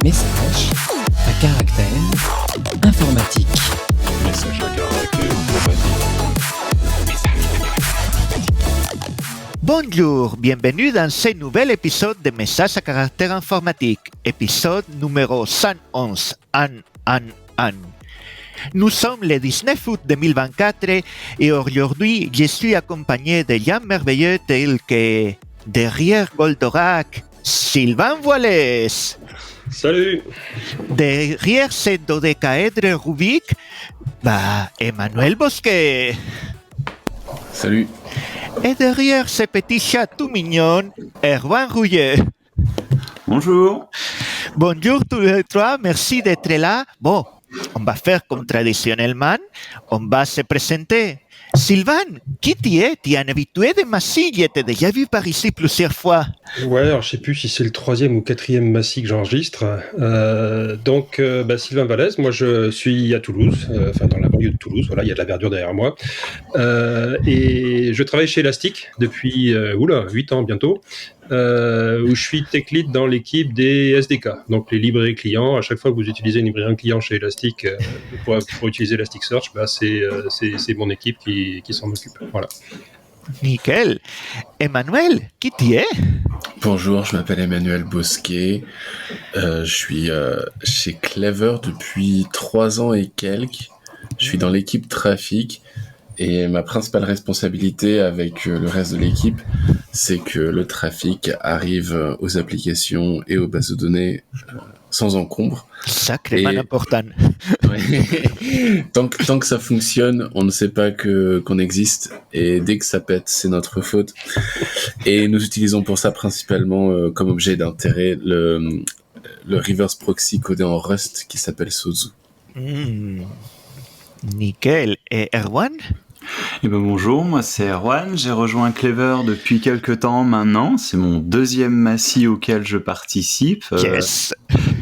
Message à caractère informatique. Message à caractère informatique. Bonjour, bienvenue dans ce nouvel épisode de Messages à caractère informatique, épisode numéro 111, an. Nous sommes le 19 août 2024 et aujourd'hui je suis accompagné de gens merveilleux tels que derrière Goldorak, Sylvain Voilès. Salut. Derrière ce dodécaèdre Rubik, Emmanuel Bosquet. Salut. Et derrière ce petit chat tout mignon, Erwan Rouillet. Bonjour. Bonjour tous les trois, merci d'être là. Bon, on va faire comme traditionnellement, on va se présenter. Sylvain, qui tu es? Tu es un habitué de Massy, je t'ai déjà vu par ici plusieurs fois. Ouais, alors je sais plus si c'est le 3e ou 4e Massy que j'enregistre. Sylvain Vallès, moi je suis à Toulouse, dans la banlieue de Toulouse, voilà, il y a de la verdure derrière moi. Et je travaille chez Elastic depuis 8 ans bientôt, où je suis tech lead dans l'équipe des SDK, donc les librairies clients. À chaque fois que vous utilisez une librairie client chez Elastic pour utiliser Elasticsearch, c'est mon équipe qui s'en occupe. Voilà. Nickel. Emmanuel, qui tu es? Bonjour, je m'appelle Emmanuel Bosquet. Je suis chez Clever depuis 3 ans et quelques. Je suis dans l'équipe trafic et ma principale responsabilité avec le reste de l'équipe, c'est que le trafic arrive aux applications et aux bases de données sans encombre. Sacrément important. tant que ça fonctionne, on ne sait pas qu'on existe, et dès que ça pète, c'est notre faute. Et nous utilisons pour ça principalement comme objet d'intérêt le reverse proxy codé en Rust qui s'appelle Sozu. Nickel. Et Erwan? Bonjour, moi c'est Erwan, j'ai rejoint Clever depuis quelques temps maintenant, c'est mon 2e Massy auquel je participe. Yes.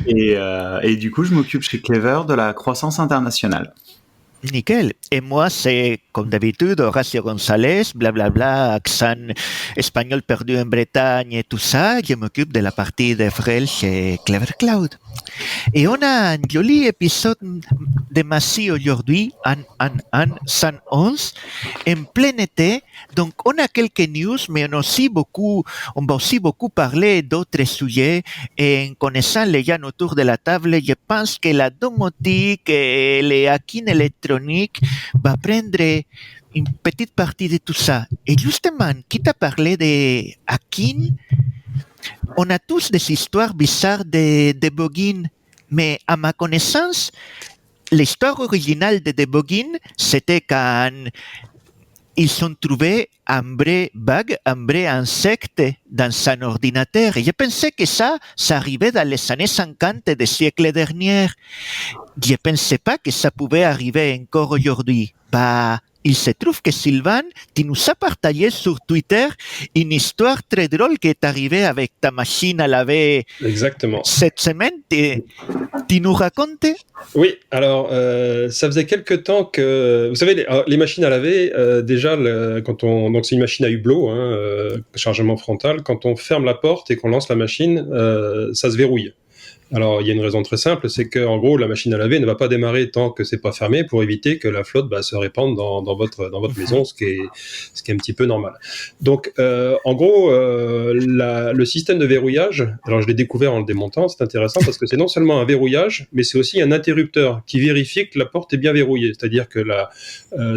Et du coup je m'occupe chez Clever de la croissance internationale. Nickel. Et moi, c'est, comme d'habitude, Horacio González, blablabla, accent espagnol perdu en Bretagne et tout ça. Je m'occupe de la partie de Frel chez Clever Cloud. Et on a un joli épisode de Massy aujourd'hui, an 111, en plein été. Donc, on a quelques news, mais on va aussi beaucoup parler d'autres sujets. Et en connaissant les gens autour de la table, je pense que la domotique et les hacking électroniques va prendre une petite partie de tout ça. Et justement, qui t'a parlé de hacking? On a tous des histoires bizarres de debugging, mais à ma connaissance, l'histoire originale de debugging, c'était quand ils ont trouvé un vrai bug, un vrai insecte dans un ordinateur. Et je pensais que ça arrivait dans les années 50 du siècle dernier. Je ne pensais pas que ça pouvait arriver encore aujourd'hui. Il se trouve que Sylvain, tu nous as partagé sur Twitter une histoire très drôle qui est arrivée avec ta machine à laver. Exactement. Cette semaine. Tu nous racontes? Oui, alors ça faisait quelques temps que... Vous savez, les machines à laver, donc c'est une machine à hublot, chargement frontal. Quand on ferme la porte et qu'on lance la machine, ça se verrouille. Alors, il y a une raison très simple, c'est que en gros, la machine à laver ne va pas démarrer tant que c'est pas fermé pour éviter que la flotte se répande dans votre maison, ce qui est un petit peu normal. Donc, en gros, le système de verrouillage, alors je l'ai découvert en le démontant, c'est intéressant parce que c'est non seulement un verrouillage, mais c'est aussi un interrupteur qui vérifie que la porte est bien verrouillée. C'est-à-dire que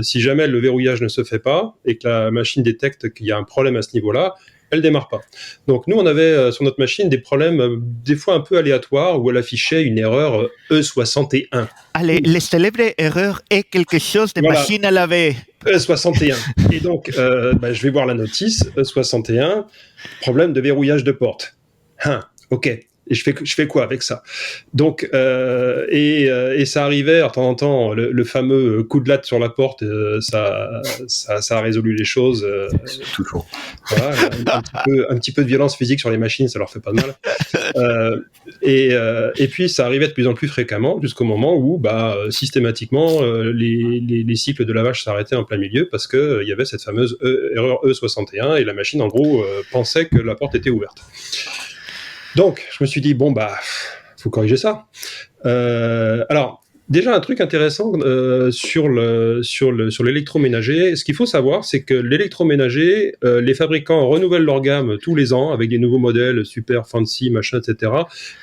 si jamais le verrouillage ne se fait pas et que la machine détecte qu'il y a un problème à ce niveau-là, elle démarre pas. Donc nous, on avait sur notre machine des problèmes des fois un peu aléatoires où elle affichait une erreur E61. Allez, les célèbres erreurs est quelque chose de machine à laver. E61. Et donc, je vais voir la notice, E61, problème de verrouillage de porte. Ok. Et je fais quoi avec ça? Donc, et ça arrivait, alors, de temps en temps, le fameux coup de latte sur la porte, ça a résolu les choses. Toujours. Voilà, un petit peu de violence physique sur les machines, ça leur fait pas de mal. Et puis, ça arrivait de plus en plus fréquemment, jusqu'au moment où, systématiquement, les cycles de lavage s'arrêtaient en plein milieu parce qu'il y avait cette fameuse erreur E61 et la machine, en gros, pensait que la porte était ouverte. Donc, je me suis dit, faut corriger ça. Alors, déjà, un truc intéressant sur l'électroménager, ce qu'il faut savoir, c'est que l'électroménager, les fabricants renouvellent leur gamme tous les ans avec des nouveaux modèles super fancy, machin, etc.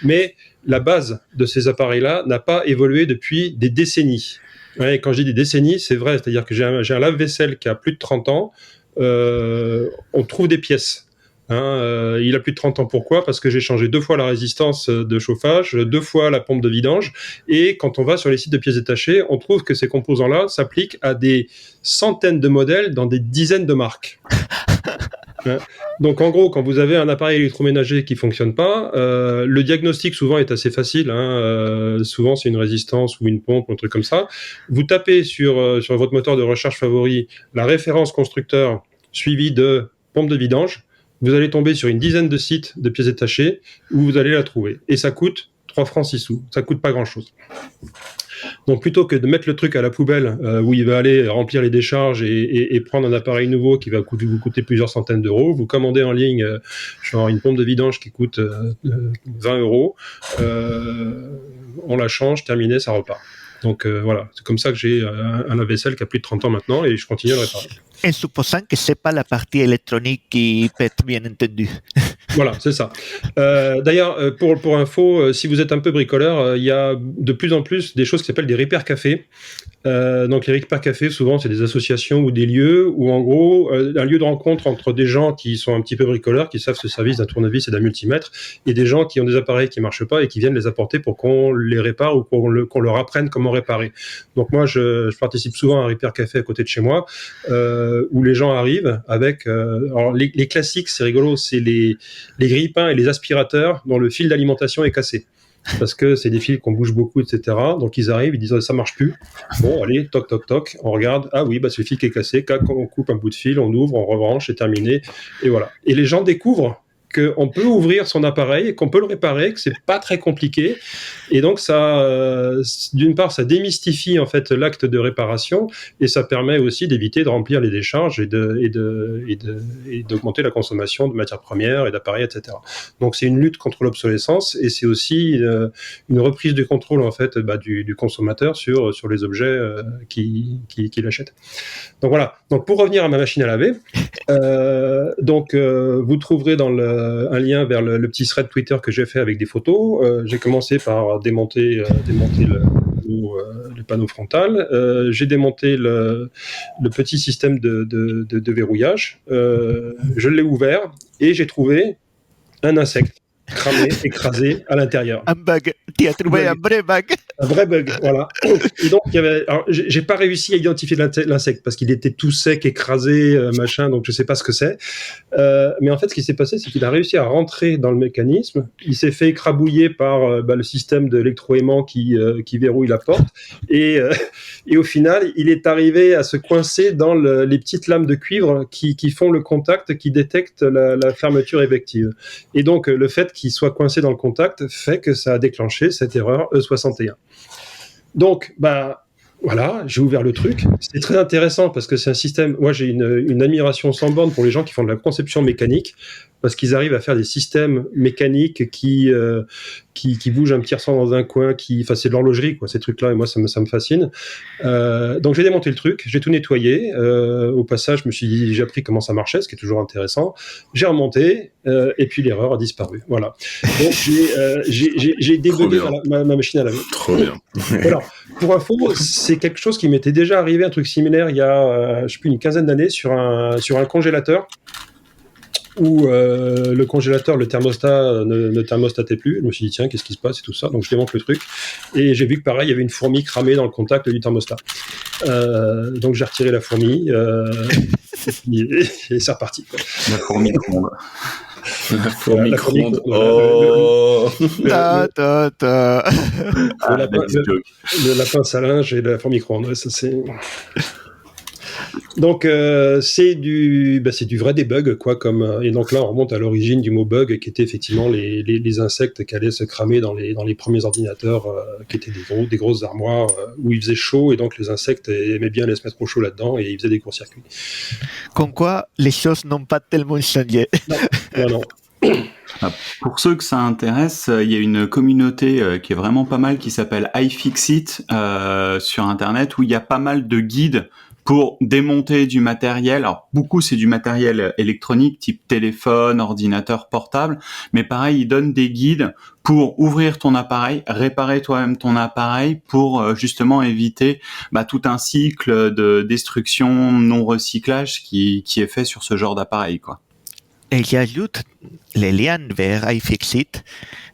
Mais la base de ces appareils-là n'a pas évolué depuis des décennies. Ouais, quand je dis des décennies, c'est vrai, c'est-à-dire que j'ai un lave-vaisselle qui a plus de 30 ans, on trouve des pièces. Il a plus de 30 ans, pourquoi ? Parce que j'ai changé 2 fois la résistance de chauffage, 2 fois la pompe de vidange, et quand on va sur les sites de pièces détachées, on trouve que ces composants-là s'appliquent à des centaines de modèles dans des dizaines de marques. Donc en gros, quand vous avez un appareil électroménager qui fonctionne pas, le diagnostic souvent est assez facile. Souvent c'est une résistance ou une pompe ou un truc comme ça. Vous tapez sur votre moteur de recherche favori la référence constructeur suivie de pompe de vidange. Vous allez tomber sur une dizaine de sites de pièces détachées où vous allez la trouver. Et ça coûte 3 francs 6 sous. Ça coûte pas grand-chose. Donc plutôt que de mettre le truc à la poubelle où il va aller remplir les décharges et prendre un appareil nouveau qui va vous coûter plusieurs centaines d'euros, vous commandez en ligne genre une pompe de vidange qui coûte 20 euros, on la change, terminé, ça repart. Donc voilà, c'est comme ça que j'ai un lave-vaisselle qui a plus de 30 ans maintenant et je continue à le réparer. En supposant que ce n'est pas la partie électronique qui peut être bien entendue. Voilà, c'est ça. D'ailleurs, pour info, si vous êtes un peu bricoleur, il y a de plus en plus des choses qui s'appellent des repair cafés. Donc les repair cafés, souvent, c'est des associations ou des lieux où, en gros, un lieu de rencontre entre des gens qui sont un petit peu bricoleurs, qui savent se servir d'un tournevis et d'un multimètre, et des gens qui ont des appareils qui marchent pas et qui viennent les apporter pour qu'on les répare ou qu'on leur apprenne comment réparer. Donc moi, je participe souvent à un repair café à côté de chez moi, où les gens arrivent avec... alors les classiques, c'est rigolo, c'est les grille-pains et les aspirateurs dont le fil d'alimentation est cassé. Parce que c'est des fils qu'on bouge beaucoup, etc. Donc ils arrivent, ils disent ça marche plus. Bon, allez, toc, toc, toc, on regarde. Ah oui, c'est le fil qui est cassé. On coupe un bout de fil, on ouvre, on rebranche, c'est terminé. Et voilà. Et les gens découvrent qu'on peut ouvrir son appareil, qu'on peut le réparer, que c'est pas très compliqué. Et donc ça, d'une part, ça démystifie en fait l'acte de réparation et ça permet aussi d'éviter de remplir les décharges et d'augmenter la consommation de matières premières et d'appareils, etc. Donc c'est une lutte contre l'obsolescence et c'est aussi une reprise du contrôle en fait du consommateur sur les objets qu'il achète. Donc voilà. Donc pour revenir à ma machine à laver, vous trouverez dans un lien vers le petit thread Twitter que j'ai fait avec des photos. J'ai commencé par démonter le panneau frontal. J'ai démonté le petit système de verrouillage. Je l'ai ouvert et j'ai trouvé un insecte cramé, écrasé à l'intérieur. Un bug. Tu as trouvé un vrai bug. Un vrai bug, voilà. Et donc, j'ai pas réussi à identifier l'insecte parce qu'il était tout sec, écrasé, machin, donc je sais pas ce que c'est. Mais en fait, ce qui s'est passé, c'est qu'il a réussi à rentrer dans le mécanisme. Il s'est fait écrabouiller par le système d'électroaimant qui verrouille la porte. Et au final, il est arrivé à se coincer dans les petites lames de cuivre qui font le contact, qui détectent la fermeture effective. Et donc, le fait qu'il soit coincé dans le contact fait que ça a déclenché cette erreur E61. Donc, voilà, j'ai ouvert le truc. C'est très intéressant parce que c'est un système... Moi, j'ai une admiration sans borne pour les gens qui font de la conception mécanique parce qu'ils arrivent à faire des systèmes mécaniques qui bougent un petit ressort dans un coin, c'est de l'horlogerie, quoi, ces trucs-là, et moi, ça me fascine. Donc, j'ai démonté le truc, j'ai tout nettoyé. Au passage, j'ai appris comment ça marchait, ce qui est toujours intéressant. J'ai remonté, et puis l'erreur a disparu. Voilà. Donc, j'ai débugué ma machine à laver. Trop bien. Alors, pour info, c'est quelque chose qui m'était déjà arrivé, un truc similaire, il y a, je sais plus, une quinzaine d'années, sur un congélateur, où le congélateur, le thermostat ne thermostatait plus. Je me suis dit, tiens, qu'est-ce qui se passe et tout ça. Donc je démonte le truc. Et j'ai vu que pareil, il y avait une fourmi cramée dans le contact du thermostat. Donc j'ai retiré la fourmi et c'est reparti, quoi. La fourmi micro-ondes. La fourmi micro-ondes. Oh la pince à linge et la fourmi micro-ondes. Ça, c'est... Donc c'est du vrai debug, quoi, et donc là on remonte à l'origine du mot bug qui était effectivement les insectes qui allaient se cramer dans les premiers ordinateurs qui étaient des grosses armoires où il faisait chaud et donc les insectes aimaient bien aller se mettre au chaud là-dedans et ils faisaient des courts-circuits. Comme quoi les choses n'ont pas tellement changé. Non. Pour ceux que ça intéresse, il y a une communauté qui est vraiment pas mal qui s'appelle iFixit sur Internet où il y a pas mal de guides pour démonter du matériel. Alors beaucoup c'est du matériel électronique type téléphone, ordinateur portable, mais pareil ils donnent des guides pour ouvrir ton appareil, réparer toi-même ton appareil pour justement éviter tout un cycle de destruction, non recyclage qui est fait sur ce genre d'appareil quoi. Et j'ajoute les liens vers iFixit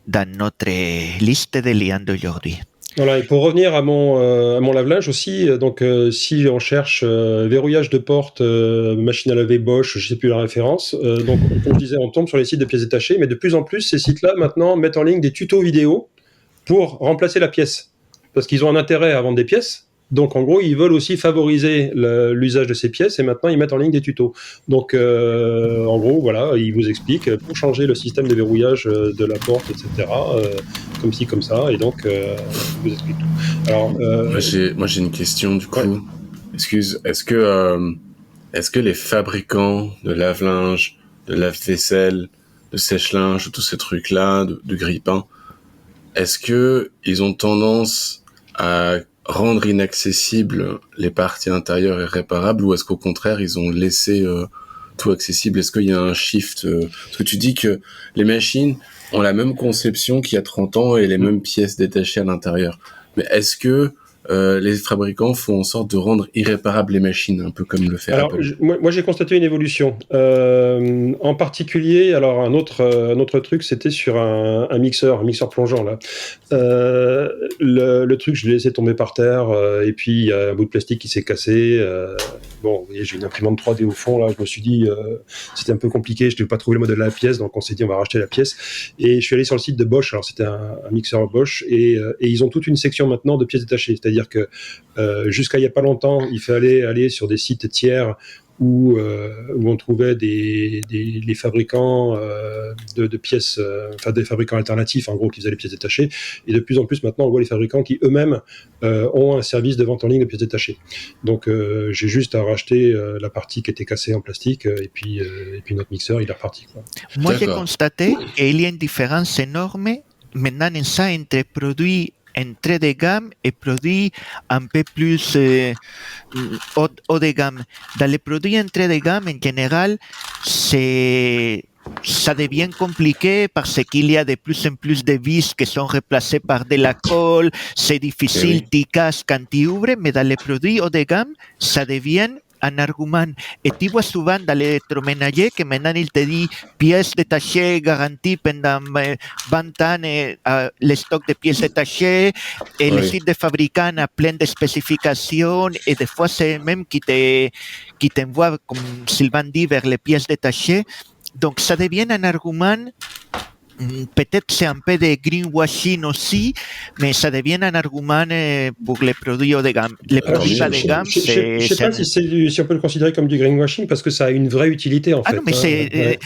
dans notre liste de liens d'aujourd'hui. Voilà, et pour revenir à mon lave-linge aussi, donc si on cherche verrouillage de porte, machine à laver Bosch, je sais plus la référence, donc comme je disais, on tombe sur les sites de pièces détachées, mais de plus en plus, ces sites-là maintenant mettent en ligne des tutos vidéo pour remplacer la pièce, parce qu'ils ont un intérêt à vendre des pièces. Donc, en gros, ils veulent aussi favoriser l'usage de ces pièces et maintenant, ils mettent en ligne des tutos. Donc, en gros, voilà, ils vous expliquent pour changer le système de verrouillage de la porte, etc., comme ci, comme ça, et donc, ils vous expliquent tout. Alors, Moi, j'ai une question, du coup. Ouais. Excuse, est-ce que les fabricants de lave-linge, de lave-vaisselle, de sèche-linge, tous ces trucs-là, de grille-pain, est-ce que ils ont tendance à rendre inaccessibles les parties intérieures irréparables ou est-ce qu'au contraire ils ont laissé tout accessible? Est-ce qu'il y a un shift parce que tu dis que les machines ont la même conception qu'il y a 30 ans et les mêmes pièces détachées à l'intérieur, mais est-ce que les fabricants font en sorte de rendre irréparables les machines, un peu comme le fait Apple? Moi, j'ai constaté une évolution. En particulier, alors un autre truc, c'était sur un mixeur plongeant là. Le truc, je l'ai laissé tomber par terre, et puis il y a un bout de plastique qui s'est cassé. Bon, vous voyez, j'ai une imprimante 3D au fond là. Je me suis dit, c'était un peu compliqué, je ne devais pas trouver le modèle de la pièce, donc on s'est dit on va racheter la pièce. Et je suis allé sur le site de Bosch. Alors c'était un mixeur Bosch, et ils ont toute une section maintenant de pièces détachées. C'est-à-dire que jusqu'à il n'y a pas longtemps, il fallait aller sur des sites tiers où on trouvait les fabricants de pièces, enfin des fabricants alternatifs en gros qui faisaient les pièces détachées. Et de plus en plus maintenant, on voit les fabricants qui eux-mêmes ont un service de vente en ligne de pièces détachées. Donc j'ai juste à racheter la partie qui était cassée en plastique et puis notre mixeur il est reparti, quoi. Moi j'ai constaté qu'il y a une différence énorme maintenant en ça entre produits entrée de gamme et produits un peu plus haut de gamme. Dans les produits entrée de gamme, en général, ça devient compliqué parce qu'il y a de plus en plus de vis qui sont remplacées par de la colle, c'est difficile, tu casses quand tu ouvres, mais dans les produits haut de gamme, ça devient un argument. Et tu vois souvent dans l'électroménager que maintenant il te dit pièces détachées garanties pendant 20 ans, le stock de pièces détachées, et le site de fabricant a plein de spécifications, et des fois c'est même qui t'envoie, comme Sylvain dit, vers les pièces détachées. Donc ça devient un argument. Peut-être c'est un peu de greenwashing aussi, mais ça devient un argument pour les produits haut de gamme. Les produits bas de gamme, je ne sais pas si on peut le considérer comme du greenwashing parce que ça a une vraie utilité en fait. Non, mais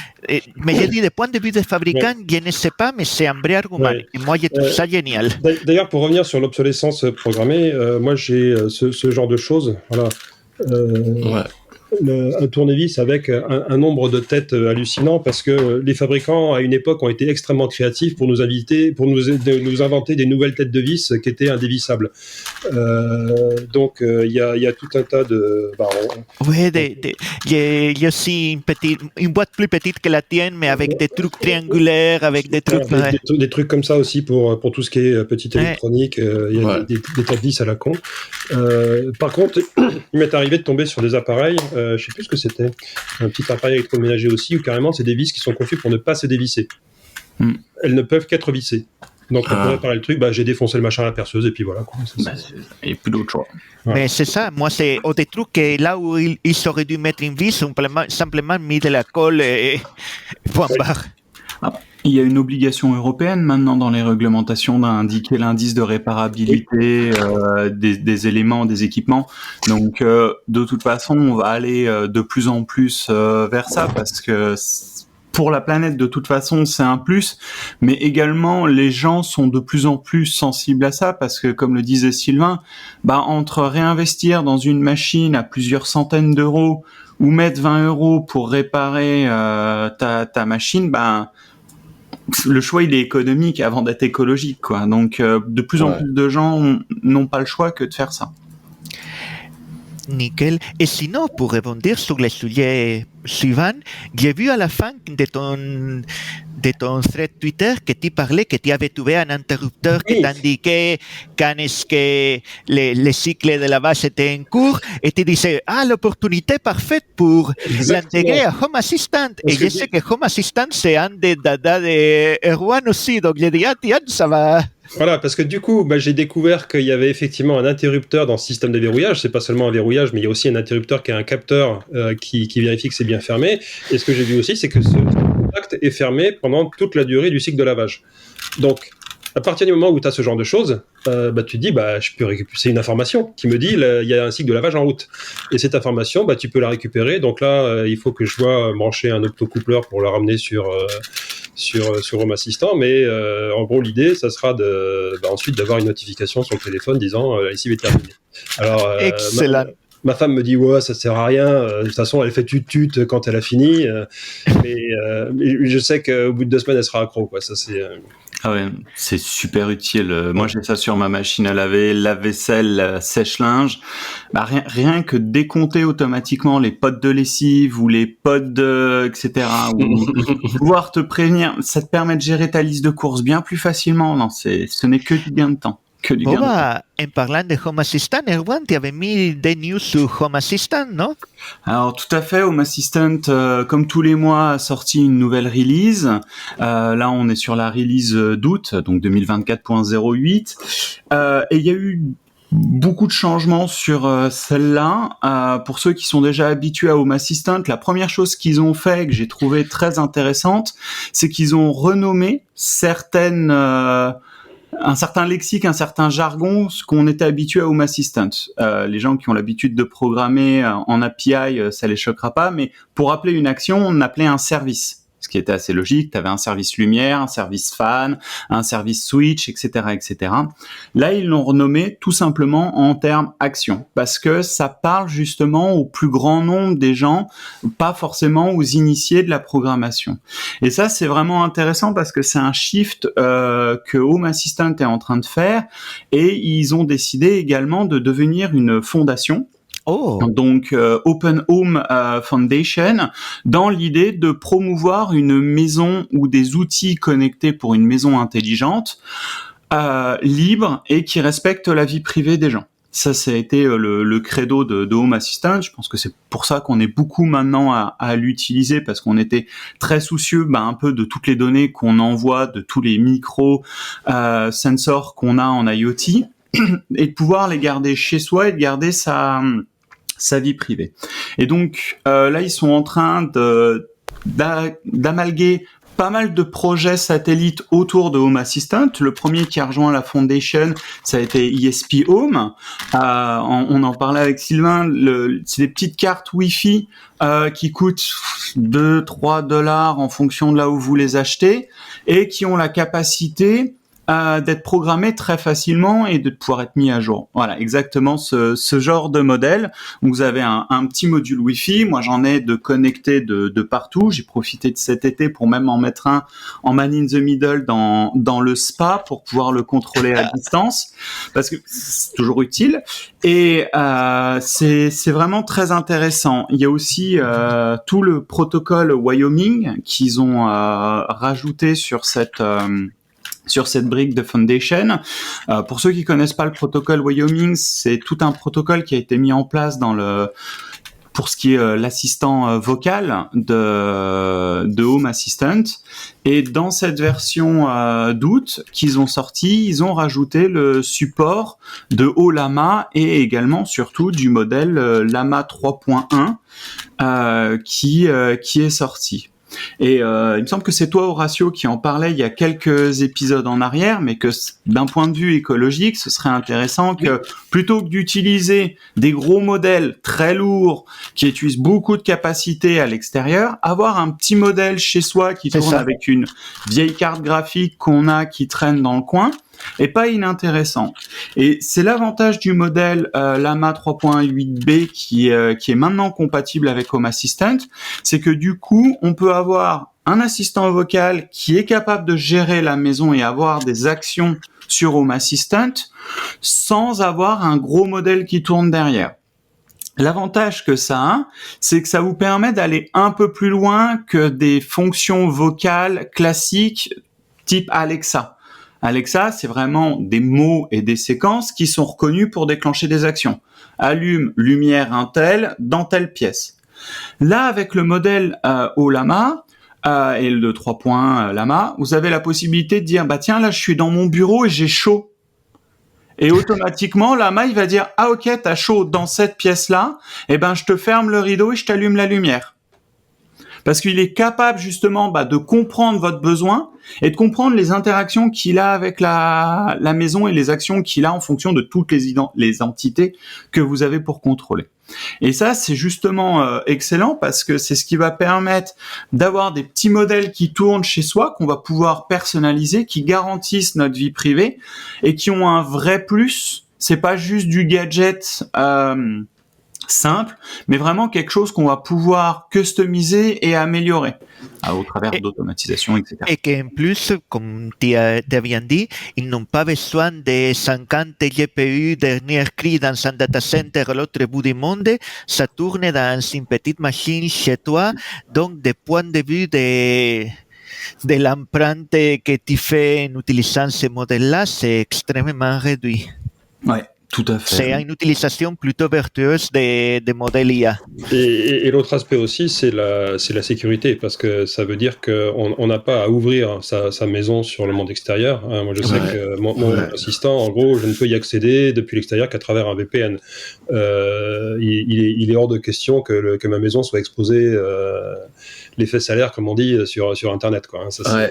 mais je dis, du point de vue des fabricants, je ne sais pas, mais c'est un vrai argument. Et moi, je trouve ça génial. D'ailleurs, pour revenir sur l'obsolescence programmée, moi j'ai ce genre de choses. Voilà. Un tournevis avec un nombre de têtes hallucinant parce que les fabricants à une époque ont été extrêmement créatifs pour nous inventer des nouvelles têtes de vis qui étaient indévissables. Donc il y a tout un tas de... Oui, il y a aussi une boîte plus petite que la tienne, mais avec des trucs triangulaires, avec des trucs... Des trucs comme ça aussi pour tout ce qui est petite électronique. Il y a des têtes vis à la con. Par contre, il m'est arrivé de tomber sur des appareils, je ne sais plus ce que c'était, un petit appareil électroménager aussi, où carrément c'est des vis qui sont conçues pour ne pas se dévisser. Elles ne peuvent qu'être vissées. Donc pour réparer le truc, j'ai défoncé le machin à la perceuse et puis voilà. Il n'y a plus d'autre choix. Ouais. Mais c'est ça, moi c'est des trucs que là où ils auraient dû mettre une vis, simplement mis de la colle et point barre. Il y a une obligation européenne maintenant dans les réglementations d'indiquer l'indice de réparabilité des éléments, des équipements. Donc de toute façon, on va aller de plus en plus vers ça parce que pour la planète, de toute façon, c'est un plus, mais également les gens sont de plus en plus sensibles à ça parce que, comme le disait Sylvain, entre réinvestir dans une machine à plusieurs centaines d'euros ou mettre 20 € pour réparer ta machine, le choix il est économique avant d'être écologique, quoi. Donc de plus en plus de gens n'ont pas le choix que de faire ça. Nickel. Et sinon, pour rebondir sur le sujet suivant, j'ai vu à la fin de ton thread Twitter que tu parlais que tu avais trouvé un interrupteur qui t'indiquait quand est-ce que le cycle de lavage était en cours et tu disais l'opportunité parfaite pour l'intégrer à Home Assistant. Et je sais que Home Assistant c'est un des dada de Erwan aussi, donc j'ai dit tiens, ça va. Voilà, parce que du coup, j'ai découvert qu'il y avait effectivement un interrupteur dans ce système de verrouillage. C'est pas seulement un verrouillage, mais il y a aussi un interrupteur qui a un capteur qui vérifie que c'est bien fermé. Et ce que j'ai vu aussi, c'est que ce contact est fermé pendant toute la durée du cycle de lavage. Donc, à partir du moment où tu as ce genre de choses, tu te dis, je peux récupérer. C'est une information qui me dit, il y a un cycle de lavage en route. Et cette information, tu peux la récupérer. Donc là, il faut que je dois brancher un optocoupleur pour la ramener sur Home Assistant, mais en gros l'idée ça sera ensuite d'avoir une notification sur le téléphone disant la lessive est terminée. Alors excellent. Ma femme me dit ça sert à rien, de toute façon elle fait tut quand elle a fini, mais je sais qu'au bout de 2 semaines elle sera accro, quoi. Ça c'est Ah ouais, c'est super utile. Moi, j'ai ça sur ma machine à laver, lave-vaisselle, sèche-linge. Rien que décompter automatiquement les pods de lessive ou les pods etc. ou pouvoir te prévenir, ça te permet de gérer ta liste de courses bien plus facilement. Non, ce n'est que du gain de temps. En parlant de Home Assistant, Erwan, tu avais mis des news sur Home Assistant, non? Alors tout à fait, Home Assistant, comme tous les mois, a sorti une nouvelle release. Là, on est sur la release d'août, donc 2024.08. Et il y a eu beaucoup de changements sur celle-là. Pour ceux qui sont déjà habitués à Home Assistant, la première chose qu'ils ont fait, que j'ai trouvé très intéressante, c'est qu'ils ont renommé un certain lexique, un certain jargon, ce qu'on était habitué à Home Assistant. Les gens qui ont l'habitude de programmer en API, ça les choquera pas, mais pour appeler une action, on appelait un service. Ce qui était assez logique, tu avais un service lumière, un service fan, un service switch, etc., etc. Là, ils l'ont renommé tout simplement en termes action, parce que ça parle justement au plus grand nombre des gens, pas forcément aux initiés de la programmation. Et ça, c'est vraiment intéressant parce que c'est un shift que Home Assistant est en train de faire, et ils ont décidé également de devenir une fondation. Donc Open Home Foundation, dans l'idée de promouvoir une maison ou des outils connectés pour une maison intelligente, libre et qui respecte la vie privée des gens. Ça a été le credo de Home Assistant. Je pense que c'est pour ça qu'on est beaucoup maintenant à l'utiliser, parce qu'on était très soucieux un peu de toutes les données qu'on envoie, de tous les micro-sensors qu'on a en IoT, et de pouvoir les garder chez soi et de garder sa vie privée. Et donc là, ils sont en train d'amalguer pas mal de projets satellites autour de Home Assistant. Le premier qui a rejoint la Foundation, ça a été ESP Home. On en parlait avec Sylvain. C'est des petites cartes Wi-Fi qui coûtent $2-3 en fonction de là où vous les achetez, et qui ont la capacité d'être programmé très facilement et de pouvoir être mis à jour. Voilà, exactement ce genre de modèle. Donc vous avez un petit module Wi-Fi. Moi, j'en ai de connectés de partout. J'ai profité de cet été pour même en mettre un en man in the middle dans le spa pour pouvoir le contrôler à distance, parce que c'est toujours utile. Et c'est vraiment très intéressant. Il y a aussi tout le protocole Wyoming qu'ils ont rajouté sur cette brique de Foundation. Pour ceux qui connaissent pas le protocole Wyoming, c'est tout un protocole qui a été mis en place pour ce qui est l'assistant vocal de Home Assistant. Et dans cette version d'août qu'ils ont sorti, ils ont rajouté le support de OLAMA et également surtout du modèle Lama 3.1 qui est sorti. Et il me semble que c'est toi, Horacio, qui en parlait il y a quelques épisodes en arrière, mais que d'un point de vue écologique, ce serait intéressant que plutôt que d'utiliser des gros modèles très lourds qui utilisent beaucoup de capacité à l'extérieur, avoir un petit modèle chez soi qui tourne avec une vieille carte graphique qu'on a qui traîne dans le coin, et pas inintéressant. Et c'est l'avantage du modèle Lama 3.8b qui est maintenant compatible avec Home Assistant, c'est que du coup, on peut avoir un assistant vocal qui est capable de gérer la maison et avoir des actions sur Home Assistant sans avoir un gros modèle qui tourne derrière. L'avantage que ça a, c'est que ça vous permet d'aller un peu plus loin que des fonctions vocales classiques type Alexa. Alexa, c'est vraiment des mots et des séquences qui sont reconnus pour déclencher des actions. Allume lumière un tel dans telle pièce. Là, avec le modèle Ollama et le 3 points Lama, vous avez la possibilité de dire, bah tiens, là, je suis dans mon bureau et j'ai chaud. Et automatiquement, Lama, il va dire, ah ok, t'as chaud dans cette pièce-là, eh ben je te ferme le rideau et je t'allume la lumière. Parce qu'il est capable justement de comprendre votre besoin et de comprendre les interactions qu'il a avec la maison et les actions qu'il a en fonction de toutes les entités que vous avez pour contrôler. Et ça, c'est justement excellent parce que c'est ce qui va permettre d'avoir des petits modèles qui tournent chez soi, qu'on va pouvoir personnaliser, qui garantissent notre vie privée et qui ont un vrai plus. C'est pas juste du gadget simple, mais vraiment quelque chose qu'on va pouvoir customiser et améliorer au travers d'automatisation, etc. Et qu'en plus, comme tu as bien dit, ils n'ont pas besoin de 50 GPU dernier cri dans un data center à l'autre bout du monde. Ça tourne dans une petite machine chez toi. Donc, du point de vue de l'empreinte que tu fais en utilisant ce modèle-là, c'est extrêmement réduit. Ouais. Tout à fait. C'est une utilisation plutôt vertueuse des modèles IA. Et l'autre aspect aussi, c'est la sécurité, parce que ça veut dire qu'on n'a pas à ouvrir sa maison sur le monde extérieur. Moi, je sais que mon assistant, en gros, je ne peux y accéder depuis l'extérieur qu'à travers un VPN. Il est hors de question que ma maison soit exposée l'effet salaire, comme on dit, sur Internet, quoi. Ça,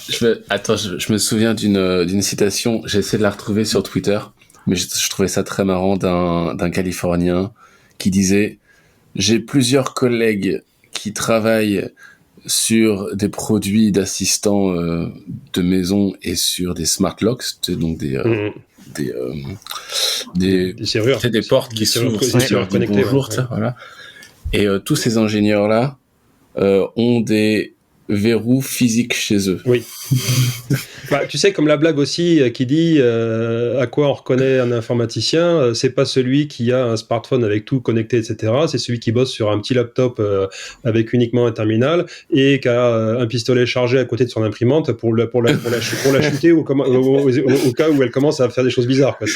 je me souviens d'une citation, j'ai essayé de la retrouver sur Twitter, mais je trouvais ça très marrant d'un Californien qui disait « J'ai plusieurs collègues qui travaillent sur des produits d'assistants de maison et sur des smart locks, donc des serrures, des portes qui s'ouvrent sur des bonjour, voilà. Et tous ces ingénieurs-là ont des verrous physiques chez eux. » Oui. Tu sais, comme la blague aussi qui dit à quoi on reconnaît un informaticien, c'est pas celui qui a un smartphone avec tout connecté, etc. C'est celui qui bosse sur un petit laptop avec uniquement un terminal et qui a un pistolet chargé à côté de son imprimante pour la chuter au cas où elle commence à faire des choses bizarres, quoi.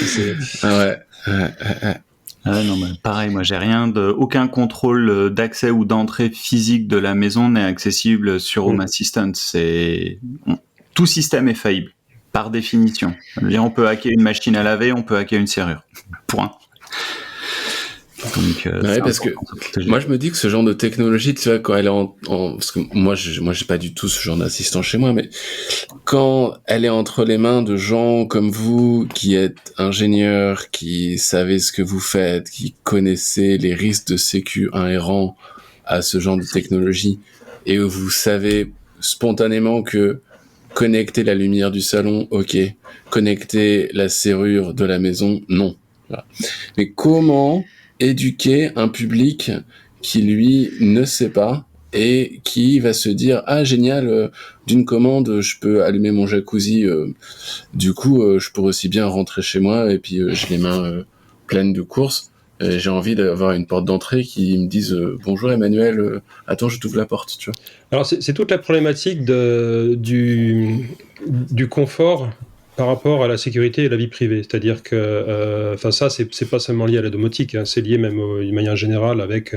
Non, mais pareil, moi j'ai aucun contrôle d'accès ou d'entrée physique de la maison n'est accessible sur Home Assistant. Tout système est faillible, par définition. On peut hacker une machine à laver, on peut hacker une serrure. Point. Donc, parce que moi je me dis que ce genre de technologie, tu vois, quand elle est parce que moi j'ai pas du tout ce genre d'assistant chez moi, mais quand elle est entre les mains de gens comme vous qui êtes ingénieurs, qui savez ce que vous faites, qui connaissez les risques de sécu inhérents à ce genre de technologie, et vous savez spontanément que connecter la lumière du salon, ok, connecter la serrure de la maison, non. Voilà. Mais comment éduquer un public qui, lui, ne sait pas et qui va se dire « Ah, génial, d'une commande, je peux allumer mon jacuzzi. Du coup, je pourrais aussi bien rentrer chez moi et puis j'ai les mains pleines de courses. J'ai envie d'avoir une porte d'entrée qui me dise « Bonjour Emmanuel, attends, je t'ouvre la porte. » tu vois. Alors, c'est toute la problématique du confort par rapport à la sécurité et la vie privée. C'est-à-dire que ça, c'est pas seulement lié à la domotique, hein, c'est lié même de manière générale avec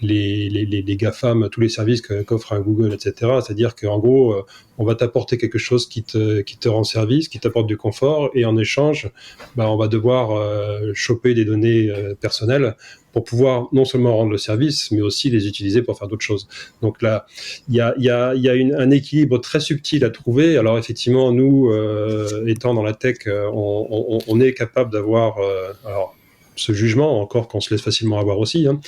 les GAFAM, tous les services qu'offre un Google, etc. C'est-à-dire qu'en gros, on va t'apporter quelque chose qui te rend service, qui t'apporte du confort, et en échange, on va devoir choper des données personnelles pour pouvoir non seulement rendre le service, mais aussi les utiliser pour faire d'autres choses. Donc là, il y a un équilibre très subtil à trouver. Alors effectivement, nous, étant dans la tech, on est capable d'avoir ce jugement, encore qu'on se laisse facilement avoir aussi, hein.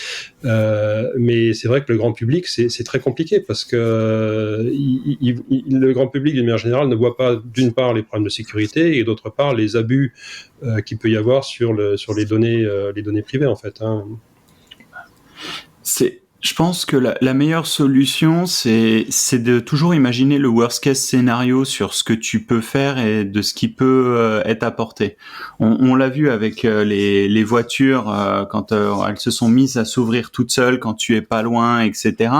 Mais c'est vrai que le grand public, c'est très compliqué parce que le grand public, d'une manière générale, ne voit pas, d'une part, les problèmes de sécurité et d'autre part, les abus qu'il peut y avoir sur les données privées, en fait, hein. Je pense que la meilleure solution, c'est de toujours imaginer le worst case scénario sur ce que tu peux faire et de ce qui peut être apporté. On l'a vu avec les voitures quand elles se sont mises à s'ouvrir toutes seules quand tu es pas loin, etc.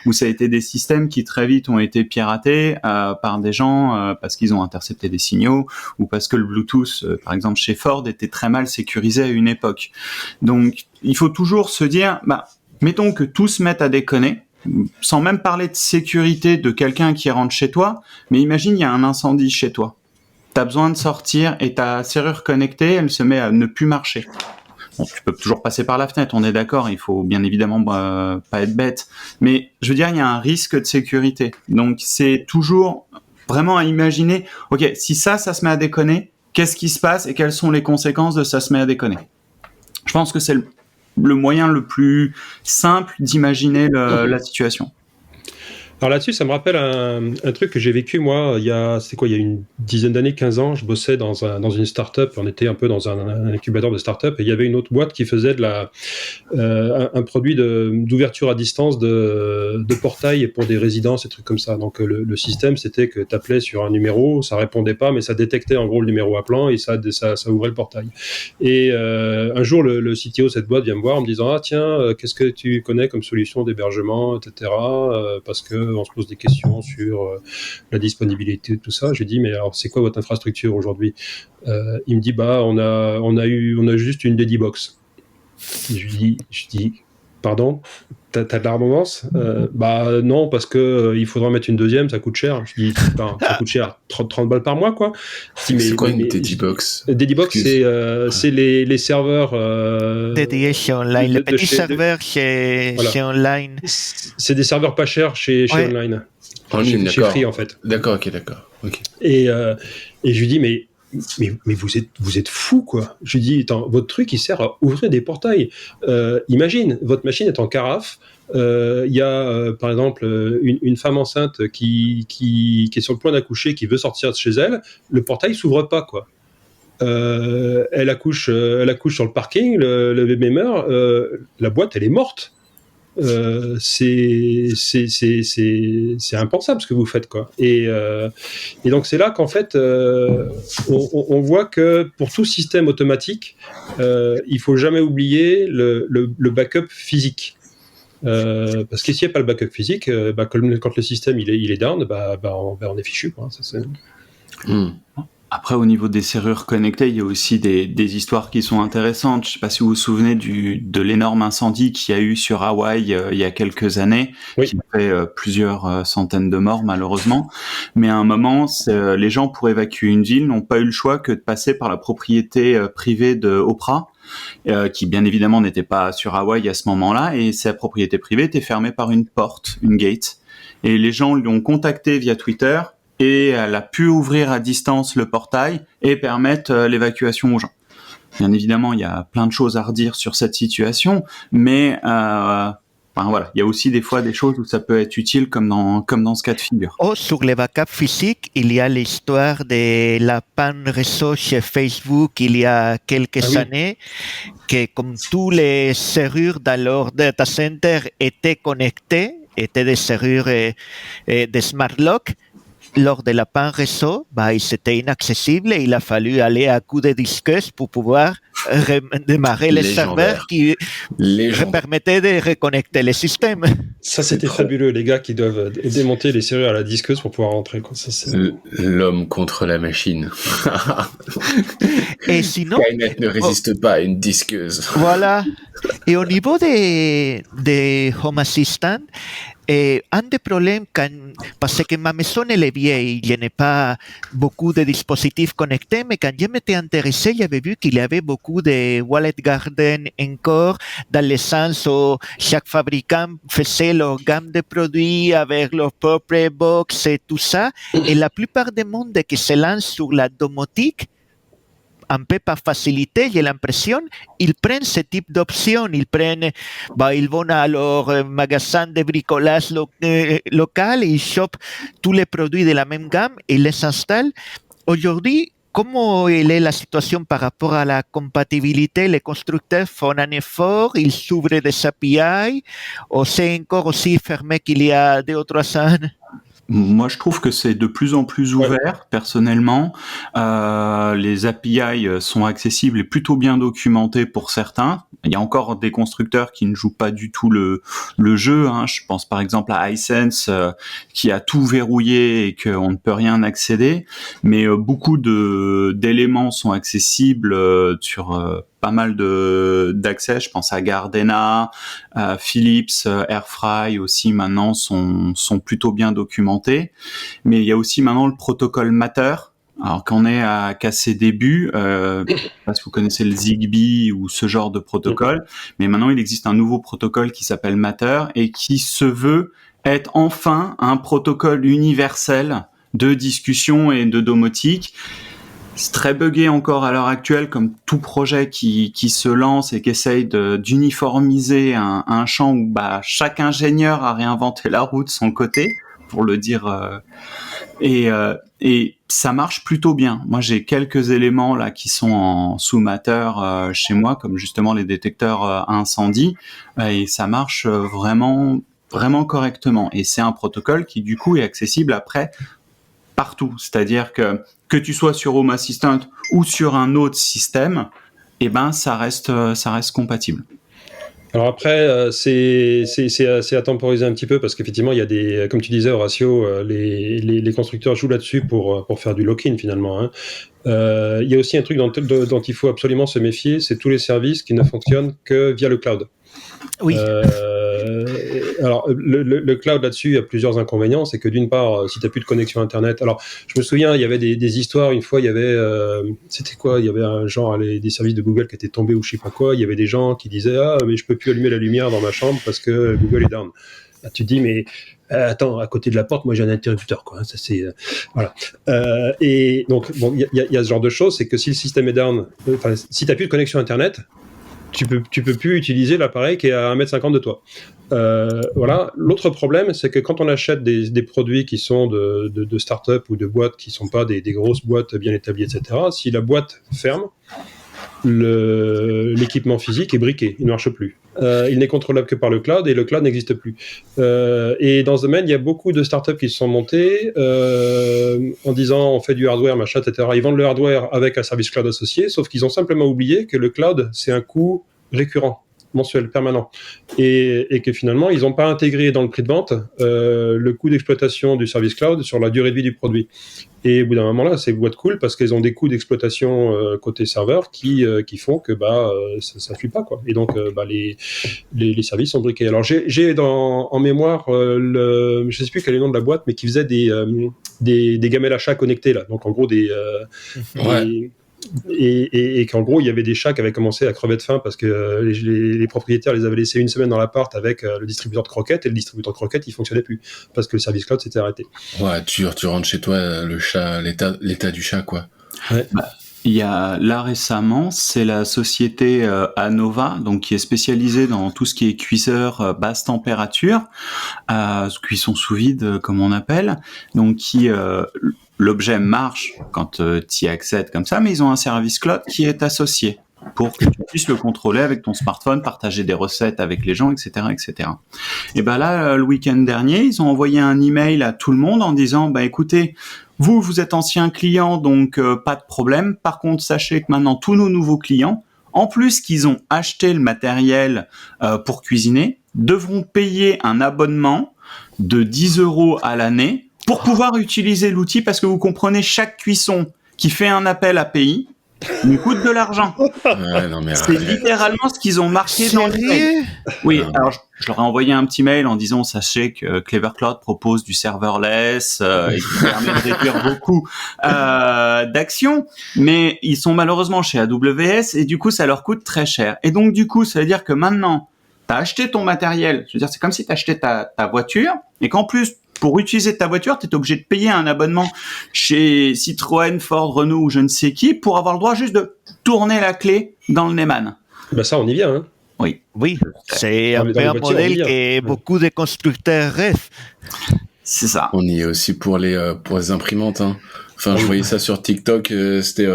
Où ça a été des systèmes qui très vite ont été piratés par des gens parce qu'ils ont intercepté des signaux ou parce que le Bluetooth, par exemple chez Ford, était très mal sécurisé à une époque. Donc, il faut toujours se dire, mettons que tout se mette à déconner, sans même parler de sécurité de quelqu'un qui rentre chez toi, mais imagine, il y a un incendie chez toi. T'as besoin de sortir et ta serrure connectée, elle se met à ne plus marcher. Bon, tu peux toujours passer par la fenêtre, on est d'accord, il faut bien évidemment pas être bête. Mais je veux dire, il y a un risque de sécurité. Donc, c'est toujours vraiment à imaginer, ok, si ça se met à déconner, qu'est-ce qui se passe et quelles sont les conséquences de ça se met à déconner? Je pense que c'est le moyen le plus simple d'imaginer la situation. Alors là-dessus, ça me rappelle un truc que j'ai vécu, moi, il y a une dizaine d'années, 15 ans, je bossais dans une start-up, on était un peu dans un incubateur de start-up, et il y avait une autre boîte qui faisait un produit d'ouverture à distance de portail pour des résidences et trucs comme ça. Donc le système, c'était que tu appelais sur un numéro, ça répondait pas, mais ça détectait en gros le numéro appelant et ça ouvrait le portail. Et un jour, le CTO de cette boîte vient me voir en me disant « Ah tiens, qu'est-ce que tu connais comme solution d'hébergement, etc. » Parce que on se pose des questions sur la disponibilité de tout ça. Je lui dis, mais alors, c'est quoi votre infrastructure aujourd'hui? Il me dit, on a juste une Dedibox. Je dis, pardon, t'as de la redondance? Non, parce que il faudra mettre une deuxième, ça coûte cher. Je dis, ça coûte cher, 30 balles par mois, quoi. C'est quoi une Dedibox? Dedibox, c'est les serveurs... Dédiés online, les petits serveurs chez online. C'est des serveurs pas chers chez online. En ligne, chez Free, en fait. D'accord, ok, d'accord. Okay. Et je lui dis, mais vous êtes fou, quoi. Je lui dis, attends, votre truc, il sert à ouvrir des portails. Imagine, votre machine est en carafe. Il y a, par exemple, une femme enceinte qui est sur le point d'accoucher, qui veut sortir de chez elle. Le portail s'ouvre pas, quoi. Elle accouche sur le parking, le bébé meurt. La boîte, elle est morte. C'est impensable ce que vous faites, quoi. Et donc c'est là qu'en fait on voit que pour tout système automatique il faut jamais oublier le backup physique, parce que s'il n'y a pas le backup physique, quand le système il est down, on est fichu, quoi. Ça, c'est... Après, au niveau des serrures connectées, il y a aussi des histoires qui sont intéressantes. Je ne sais pas si vous vous souvenez de l'énorme incendie qu'il y a eu sur Hawaï il y a quelques années, qui a fait plusieurs centaines de morts malheureusement. Mais à un moment, les gens pour évacuer une ville n'ont pas eu le choix que de passer par la propriété privée de Oprah, qui bien évidemment n'était pas sur Hawaï à ce moment-là, et sa propriété privée était fermée par une porte, une gate. Et les gens l'ont contacté via Twitter, et elle a pu ouvrir à distance le portail et permettre l'évacuation aux gens. Bien évidemment, il y a plein de choses à redire sur cette situation, mais voilà, il y a aussi des fois des choses où ça peut être utile, comme dans ce cas de figure. Sur les backups physiques, il y a l'histoire de la panne réseau chez Facebook il y a quelques années, que comme tous les serrures dans leur data center étaient connectées, étaient des serrures de smart lock. Lors de la panne réseau, c'était inaccessible et il a fallu aller à coup de disqueuse pour pouvoir démarrer les serveurs qui permettaient de reconnecter les systèmes. Ça, c'était fabuleux, les gars qui doivent démonter les serrures à la disqueuse pour pouvoir rentrer, quoi. Ça, c'est... L'homme contre la machine. Et sinon, Skynet ne résiste pas à une disqueuse. Voilà. Et au niveau des Home Assistant, un des problèmes, parce que ma maison elle est vieille, il n'y a pas beaucoup de dispositifs connectés, mais quand je m'étais intéressé, j'avais vu qu'il y avait beaucoup de Wallet Garden encore, dans le sens où chaque fabricant faisait leur gamme de produits avec leur propre box et tout ça, et la plupart des mondes qui se lancent sur la domotique, un peu par facilité, j'ai l'impression, ils prennent ce type d'options. Ils vont à leur magasin de bricolage local et ils chopent tous les produits de la même gamme et les installent. Aujourd'hui, comment est la situation par rapport à la compatibilité? Les constructeurs font un effort, ils s'ouvrent des API, ou c'est encore aussi fermé qu'il y a 2 ou 3 ans? Moi, je trouve que c'est de plus en plus ouvert, personnellement. Les API sont accessibles et plutôt bien documentés pour certains. Il y a encore des constructeurs qui ne jouent pas du tout le jeu. Hein. Je pense par exemple à iSense qui a tout verrouillé et qu'on ne peut rien accéder. Mais beaucoup d'éléments sont accessibles sur pas mal d'accès. Je pense à Gardena, Philips, Airfry aussi maintenant sont plutôt bien documentés. Mais il y a aussi maintenant le protocole Matter. Alors qu'on est qu'à ses débuts, je sais pas si vous connaissez le Zigbee ou ce genre de protocole, mais maintenant il existe un nouveau protocole qui s'appelle Matter et qui se veut être enfin un protocole universel de discussion et de domotique. C'est très buggé encore à l'heure actuelle, comme tout projet qui se lance et qui essaye d'uniformiser un champ où chaque ingénieur a réinventé la roue de son côté, pour le dire. Et ça marche plutôt bien. Moi, j'ai quelques éléments là qui sont en sous Matter chez moi, comme justement les détecteurs à incendie, et ça marche vraiment correctement. Et c'est un protocole qui du coup est accessible après partout. C'est-à-dire que tu sois sur Home Assistant ou sur un autre système, ça reste compatible. Alors après, c'est à temporiser un petit peu parce qu'effectivement, il y a des, comme tu disais Horatio, les constructeurs jouent là-dessus pour faire du lock-in finalement. Hein. Il y a aussi un truc dont il faut absolument se méfier, c'est tous les services qui ne fonctionnent que via le cloud. Oui. Alors, le cloud là-dessus a plusieurs inconvénients. C'est que d'une part, si tu n'as plus de connexion Internet... Alors, je me souviens, il y avait des histoires. Une fois, il y avait... c'était quoi ? Il y avait un genre des services de Google qui étaient tombés ou je sais pas quoi. Il y avait des gens qui disaient « Ah, mais je peux plus allumer la lumière dans ma chambre parce que Google est down. » Là, tu te dis « Mais attends, à côté de la porte, moi j'ai un interrupteur. » quoi. Ça, c'est, voilà. Et donc, bon, il y a ce genre de choses. C'est que si le système est down... si tu n'as plus de connexion Internet... Tu peux plus utiliser l'appareil qui est à 1,50 m de toi. Voilà. L'autre problème, c'est que quand on achète des produits qui sont de start-up ou de boîtes qui sont pas des grosses boîtes bien établies, etc., si la boîte ferme, l'équipement physique est briqué, il ne marche plus. Il n'est contrôlable que par le cloud et le cloud n'existe plus. Et dans ce domaine, il y a beaucoup de startups qui se sont montées en disant on fait du hardware, machin, etc. Ils vendent le hardware avec un service cloud associé, sauf qu'ils ont simplement oublié que le cloud, c'est un coût récurrent, mensuel, permanent. Et que finalement, ils n'ont pas intégré dans le prix de vente le coût d'exploitation du service cloud sur la durée de vie du produit. Et au bout d'un moment là, c'est boîte cool parce qu'elles ont des coûts d'exploitation côté serveur qui font que ça suit pas quoi. Et donc les services sont briqués. Alors j'ai en mémoire je sais plus quel est le nom de la boîte, mais qui faisait des gamelles à chat connectés là. Donc en gros et qu'en gros il y avait des chats qui avaient commencé à crever de faim parce que les propriétaires les avaient laissés une semaine dans l'appart avec le distributeur de croquettes, et le distributeur de croquettes il fonctionnait plus parce que le service cloud s'était arrêté. Ouais, tu rentres chez toi, le chat, l'état du chat quoi. Ouais. Il y a là récemment, c'est la société Anova, donc qui est spécialisée dans tout ce qui est cuiseur basse température, cuisson sous vide comme on appelle, donc qui l'objet marche quand tu y accèdes comme ça, mais ils ont un service cloud qui est associé pour que tu puisses le contrôler avec ton smartphone, partager des recettes avec les gens, etc., etc. Et là, le week-end dernier, ils ont envoyé un email à tout le monde en disant, écoutez, vous êtes ancien client, donc pas de problème. Par contre, sachez que maintenant, tous nos nouveaux clients, en plus qu'ils ont acheté le matériel pour cuisiner, devront payer un abonnement de 10 € à l'année pour pouvoir utiliser l'outil, parce que vous comprenez, chaque cuisson qui fait un appel API nous coûte de l'argent. Ouais, non, mais c'est littéralement ce qu'ils ont marqué dans le mail. Oui, alors je leur ai envoyé un petit mail en disant sachez que Clever Cloud propose du serverless et qui permet de réduire beaucoup d'actions, mais ils sont malheureusement chez AWS et du coup ça leur coûte très cher. Et donc du coup ça veut dire que maintenant tu as acheté ton matériel, je veux dire c'est comme si tu achetais ta voiture et qu'en plus pour utiliser ta voiture, tu es obligé de payer un abonnement chez Citroën, Ford, Renault ou je ne sais qui pour avoir le droit juste de tourner la clé dans le Neumann. Ça, on y vient. Hein. Oui, c'est un peu un modèle que beaucoup de constructeurs rêvent. C'est ça. On y est aussi pour les imprimantes. Hein. Enfin, je voyais ça sur TikTok, c'était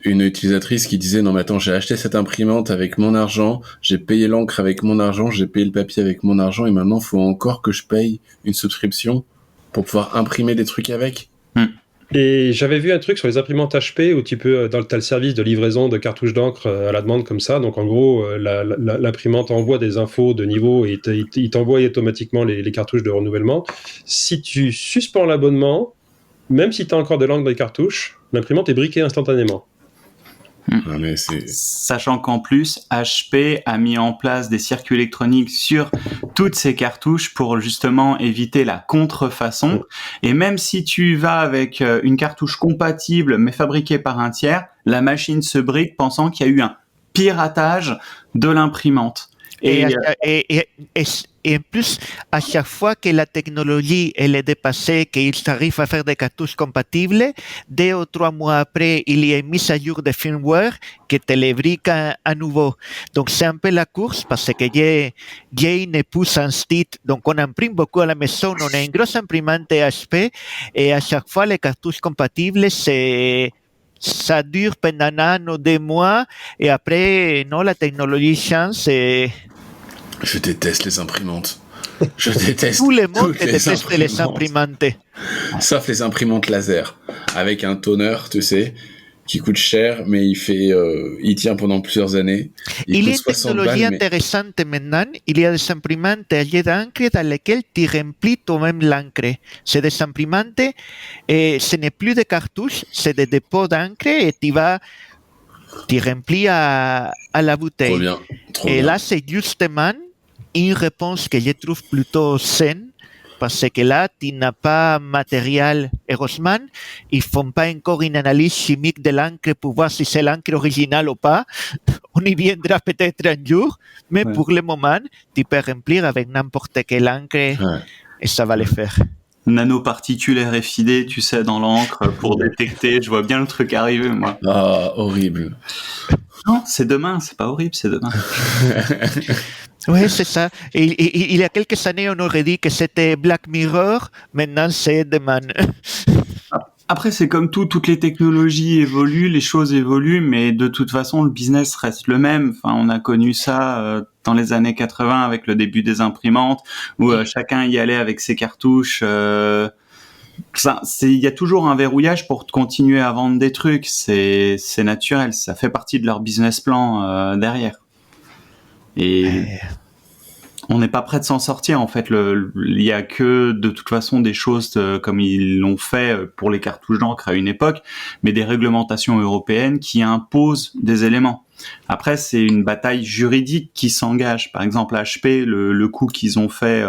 une utilisatrice qui disait non mais attends, j'ai acheté cette imprimante avec mon argent, j'ai payé l'encre avec mon argent, j'ai payé le papier avec mon argent et maintenant faut encore que je paye une subscription pour pouvoir imprimer des trucs avec. Et j'avais vu un truc sur les imprimantes HP où tu peux, t'as le service de livraison de cartouches d'encre à la demande comme ça. Donc en gros, l'imprimante envoie des infos de niveau et il t'envoie automatiquement les cartouches de renouvellement. Si tu suspends l'abonnement, même si tu as encore de l'encre dans les cartouches, l'imprimante est briquée instantanément. Ah, mais c'est... Sachant qu'en plus, HP a mis en place des circuits électroniques sur toutes ces cartouches pour justement éviter la contrefaçon. Et même si tu vas avec une cartouche compatible mais fabriquée par un tiers, la machine se brique pensant qu'il y a eu un piratage de l'imprimante. Et en plus, à chaque fois que la technologie elle est dépassée, qu'ils arrivent à faire des cartouches compatibles, 2 ou 3 mois après, il y a une mise à jour de firmware qui te les brique à nouveau. Donc, c'est un peu la course parce que j'ai une épouse en site, donc on imprime beaucoup à la maison, on a une grosse imprimante HP et à chaque fois, les cartouches compatibles, ça dure pendant 1 ou 2 mois et après, non, la technologie change et... Je déteste les imprimantes. Je déteste tout le monde toutes déteste les imprimantes. Sauf les imprimantes laser. Avec un toner, tu sais, qui coûte cher, mais il tient pendant plusieurs années. Il y a coûte une 60 technologie balles, mais... intéressante maintenant. Il y a des imprimantes à jet d'encre dans lesquelles tu remplis toi-même l'encre. C'est des imprimantes et ce n'est plus des cartouches, c'est des dépôts d'encre et tu remplis à la bouteille. Trop bien. Et là, c'est justement une réponse que je trouve plutôt saine parce que là, tu n'as pas matériel. Heureusement, ils ne font pas encore une analyse chimique de l'encre pour voir si c'est l'encre originale ou pas. On y viendra peut-être un jour, mais pour le moment, tu peux remplir avec n'importe quelle encre et ça va le faire. Nanoparticules RFID, tu sais, dans l'encre pour détecter. Je vois bien le truc arriver, moi. Ah, horrible. Non, c'est demain, c'est pas horrible, c'est demain. Oui, c'est ça. Et il y a quelques années, on aurait dit que c'était Black Mirror. Maintenant, c'est demain. Après, c'est comme tout, toutes les technologies évoluent, les choses évoluent, mais de toute façon, le business reste le même. Enfin, on a connu ça dans les années 80 avec le début des imprimantes, où chacun y allait avec ses cartouches. Il y a toujours un verrouillage pour continuer à vendre des trucs. C'est naturel, ça fait partie de leur business plan derrière. Et on n'est pas prêt de s'en sortir, en fait. Il y a que, de toute façon, des choses comme ils l'ont fait pour les cartouches d'encre à une époque, mais des réglementations européennes qui imposent des éléments. Après, c'est une bataille juridique qui s'engage. Par exemple, HP, le coup qu'ils ont fait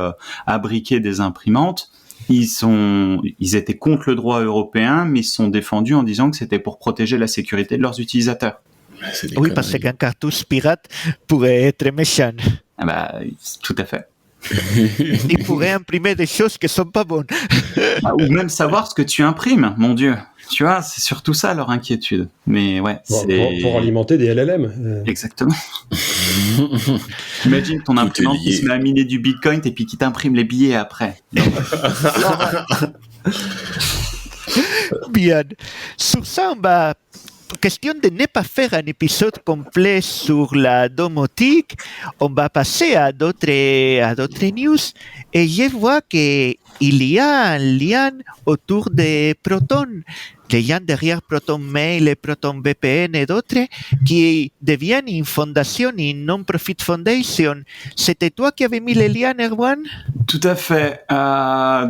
à briquer des imprimantes, ils étaient contre le droit européen, mais ils se sont défendus en disant que c'était pour protéger la sécurité de leurs utilisateurs. Oui, parce qu'un cartouche pirate pourrait être méchant. Ah bah, tout à fait. Il pourrait imprimer des choses qui ne sont pas bonnes. Ou même savoir ce que tu imprimes, mon Dieu. Tu vois, c'est surtout ça leur inquiétude. Mais ouais, pour alimenter des LLM. Exactement. Imagine ton imprimante qui se met à miner du Bitcoin et puis qui t'imprime les billets après. Bien. Sur ça, on va... Question de ne pas faire un épisode complet sur la domotique, on va passer à d'autres news. Et je vois qu'il y a un lien autour de Proton, les liens derrière Proton Mail et Proton VPN et d'autres, qui deviennent une fondation, une non-profit foundation. C'était toi qui avais mis les liens, Erwan? Tout à fait.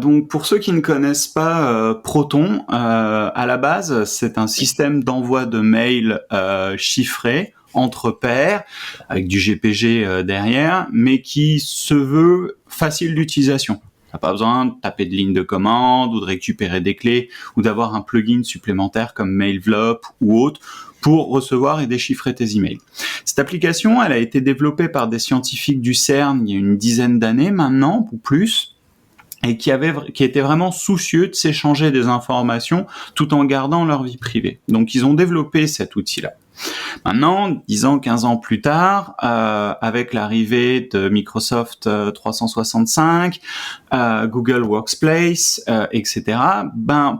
Donc, pour ceux qui ne connaissent pas Proton, à la base, c'est un système d'envoi de mails chiffré entre pairs, avec du GPG derrière, mais qui se veut facile d'utilisation. T'as pas besoin de taper de lignes de commande ou de récupérer des clés ou d'avoir un plugin supplémentaire comme Mailvelop ou autre pour recevoir et déchiffrer tes emails. Cette application, elle a été développée par des scientifiques du CERN il y a une dizaine d'années maintenant, ou plus, et qui étaient vraiment soucieux de s'échanger des informations tout en gardant leur vie privée. Donc, ils ont développé cet outil-là. Maintenant, 10 ans, 15 ans plus tard, avec l'arrivée de Microsoft 365, Google Workspace, etc.,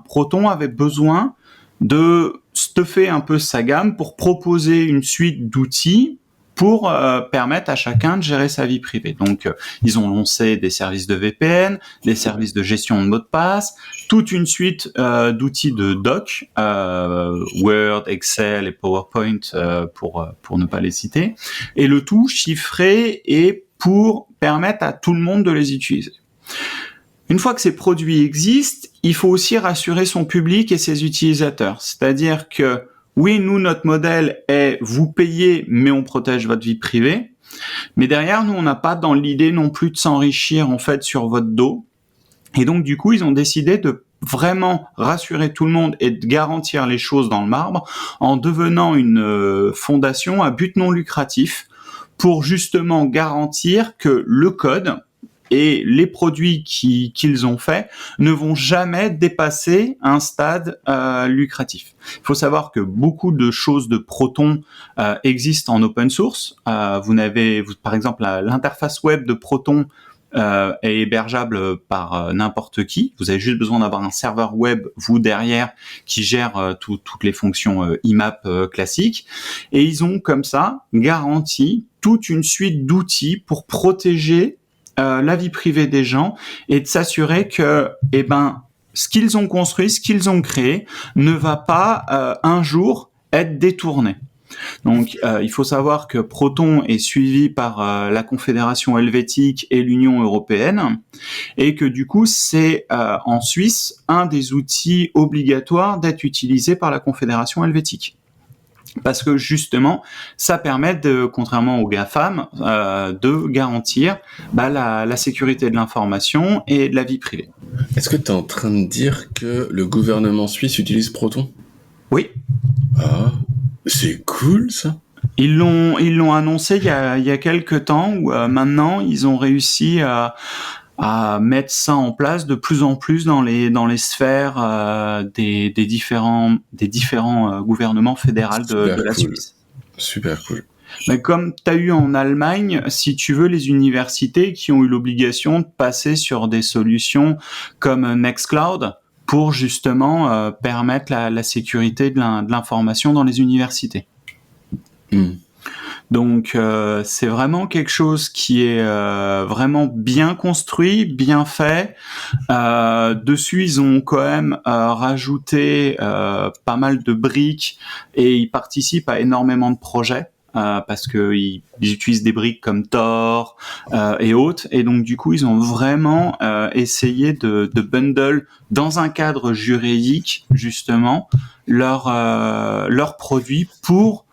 Proton avait besoin de stuffer un peu sa gamme pour proposer une suite d'outils pour permettre à chacun de gérer sa vie privée. Donc, ils ont lancé des services de VPN, des services de gestion de mots de passe, toute une suite d'outils de doc, Word, Excel et PowerPoint pour ne pas les citer, et le tout chiffré et pour permettre à tout le monde de les utiliser. Une fois que ces produits existent, il faut aussi rassurer son public et ses utilisateurs. C'est-à-dire que, oui, nous, notre modèle est vous payez, mais on protège votre vie privée. Mais derrière, nous, on n'a pas dans l'idée non plus de s'enrichir, en fait, sur votre dos. Et donc, du coup, ils ont décidé de vraiment rassurer tout le monde et de garantir les choses dans le marbre en devenant une fondation à but non lucratif pour justement garantir que le code et les produits qu'ils ont faits ne vont jamais dépasser un stade lucratif. Il faut savoir que beaucoup de choses de Proton existent en open source. Par exemple, l'interface web de Proton est hébergeable par n'importe qui. Vous avez juste besoin d'avoir un serveur web, vous, derrière, qui gère toutes les fonctions IMAP classiques. Et ils ont, comme ça, garanti toute une suite d'outils pour protéger la vie privée des gens et de s'assurer que, ce qu'ils ont construit, ce qu'ils ont créé, ne va pas un jour être détourné. Donc, il faut savoir que Proton est suivi par la Confédération helvétique et l'Union européenne, et que du coup, c'est en Suisse un des outils obligatoires d'être utilisé par la Confédération helvétique. Parce que justement, ça permet contrairement aux GAFAM, de garantir la sécurité de l'information et de la vie privée. Est-ce que tu es en train de dire que le gouvernement suisse utilise Proton ? Oui. Ah, c'est cool ça. Ils l'ont annoncé il y a quelques temps, où maintenant ils ont réussi à mettre ça en place de plus en plus dans les sphères des différents gouvernements fédéraux de la Suisse. Super cool. Mais comme tu as eu en Allemagne, si tu veux, les universités qui ont eu l'obligation de passer sur des solutions comme Nextcloud pour justement permettre la sécurité de l'information dans les universités. Donc c'est vraiment quelque chose qui est vraiment bien construit, bien fait. Dessus, ils ont quand même rajouté pas mal de briques et ils participent à énormément de projets. Parce que ils utilisent des briques comme Tor et autres, et donc du coup ils ont vraiment essayé de bundle dans un cadre juridique justement leurs produits pour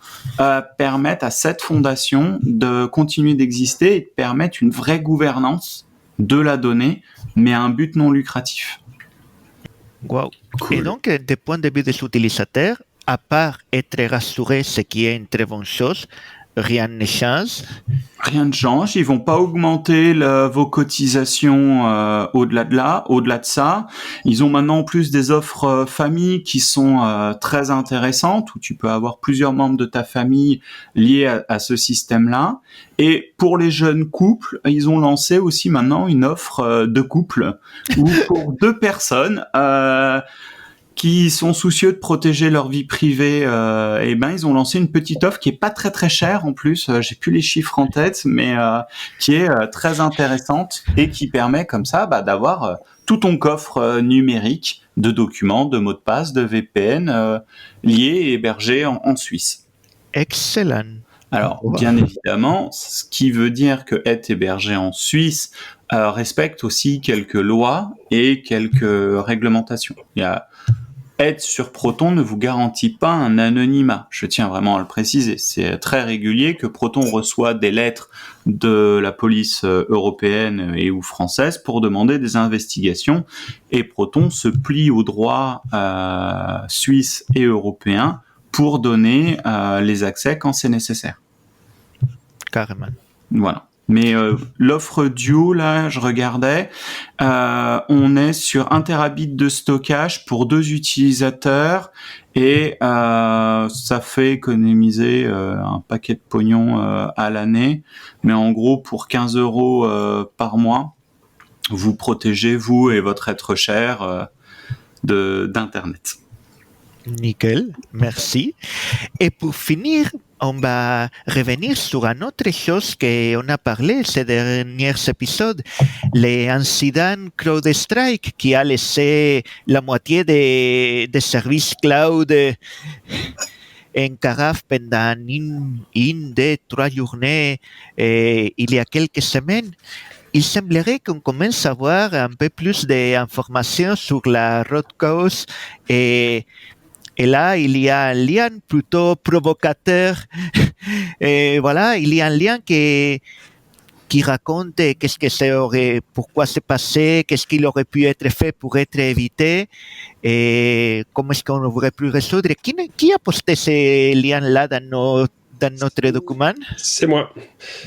permettre à cette fondation de continuer d'exister et de permettre une vraie gouvernance de la donnée, mais à un but non lucratif. Wow. Cool. Et donc, du point de vue des utilisateurs, à part être rassuré, ce qui est une très bonne chose, rien ne change. Rien ne change. Ils vont pas augmenter vos cotisations au-delà de ça. Ils ont maintenant en plus des offres famille qui sont très intéressantes, où tu peux avoir plusieurs membres de ta famille liés à ce système-là. Et pour les jeunes couples, ils ont lancé aussi maintenant une offre de couple, où pour 2 personnes qui sont soucieux de protéger leur vie privée, ils ont lancé une petite offre qui est pas très très chère en plus. J'ai plus les chiffres en tête, mais qui est très intéressante et qui permet comme ça d'avoir tout ton coffre numérique de documents, de mots de passe, de VPN liés et hébergés en Suisse. Excellent. Alors, bien évidemment, ce qui veut dire que être hébergé en Suisse respecte aussi quelques lois et quelques réglementations. Être sur Proton ne vous garantit pas un anonymat. Je tiens vraiment à le préciser. C'est très régulier que Proton reçoit des lettres de la police européenne et ou française pour demander des investigations. Et Proton se plie aux droits suisses et européens pour donner les accès quand c'est nécessaire. Carrément. Voilà. Mais l'offre Duo, là, je regardais, on est sur 1 Tb de stockage pour 2 utilisateurs et ça fait économiser un paquet de pognon à l'année. Mais en gros, pour 15 € par mois, vous protégez, vous et votre être cher, d'Internet. Nickel, merci. Et pour finir, on va revenir sur une autre chose qu'on a parlé ces derniers épisodes, l'incident CrowdStrike qui a laissé la moitié des services cloud en carafe pendant une, 2, 3 journées il y a quelques semaines. Il semblerait qu'on commence à avoir un peu plus d'informations sur la root cause et là, il y a un lien plutôt provocateur. Et voilà, il y a un lien qui raconte qu'est-ce que ça aurait, pourquoi c'est passé, qu'est-ce qu'il aurait pu être fait pour être évité, et comment est-ce qu'on aurait pu résoudre. Qui a posté ces liens-là dans notre document? C'est moi.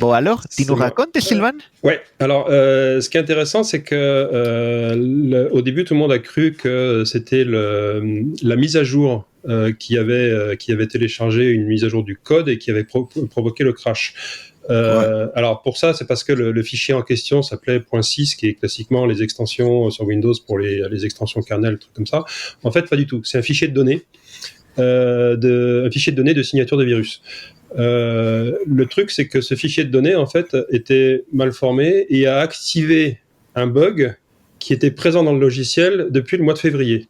Bon alors, tu nous racontes, Sylvain? Ouais. Alors, ce qui est intéressant, c'est que au début, tout le monde a cru que c'était la mise à jour qui avait téléchargé une mise à jour du code et qui avait provoqué le crash. Alors pour ça, c'est parce que le fichier en question s'appelait .6, qui est classiquement les extensions sur Windows pour les extensions kernel, trucs comme ça. En fait, pas du tout. C'est un fichier de données, un fichier de données de signature de virus. Le truc, c'est que ce fichier de données, en fait, était mal formé et a activé un bug qui était présent dans le logiciel depuis le mois de février.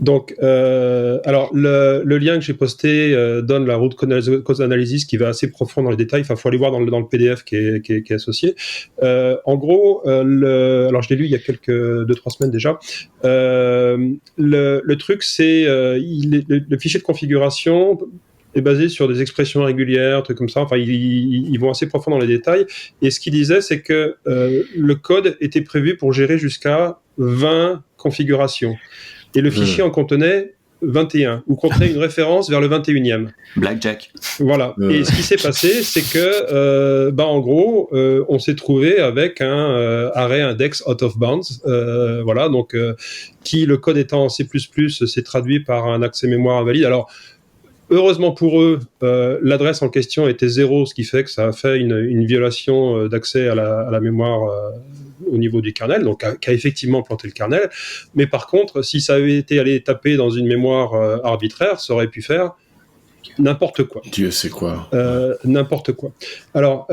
Donc, alors le lien que j'ai posté donne la root cause analysis qui va assez profond dans les détails. Enfin, faut aller voir dans le PDF qui est associé. En gros, alors je l'ai lu il y a 2-3 semaines déjà. Le truc, c'est le fichier de configuration est basé sur des expressions régulières, trucs comme ça. Enfin, ils vont assez profond dans les détails. Et ce qu'il disait, c'est que le code était prévu pour gérer jusqu'à 20 configurations. Et le fichier en contenait 21, ou contenait une référence vers le 21e. Blackjack. Voilà. Et ce qui s'est passé, c'est que, en gros, on s'est trouvé avec un array index out of bounds. Voilà. Donc, qui, le code étant en C++, s'est traduit par un accès mémoire invalide. Alors, heureusement pour eux, l'adresse en question était 0, ce qui fait que ça a fait une violation d'accès à la mémoire au niveau du kernel, donc qui a effectivement planté le kernel. Mais par contre, si ça avait été allé taper dans une mémoire arbitraire, ça aurait pu faire n'importe quoi. Dieu sait quoi. N'importe quoi. Alors,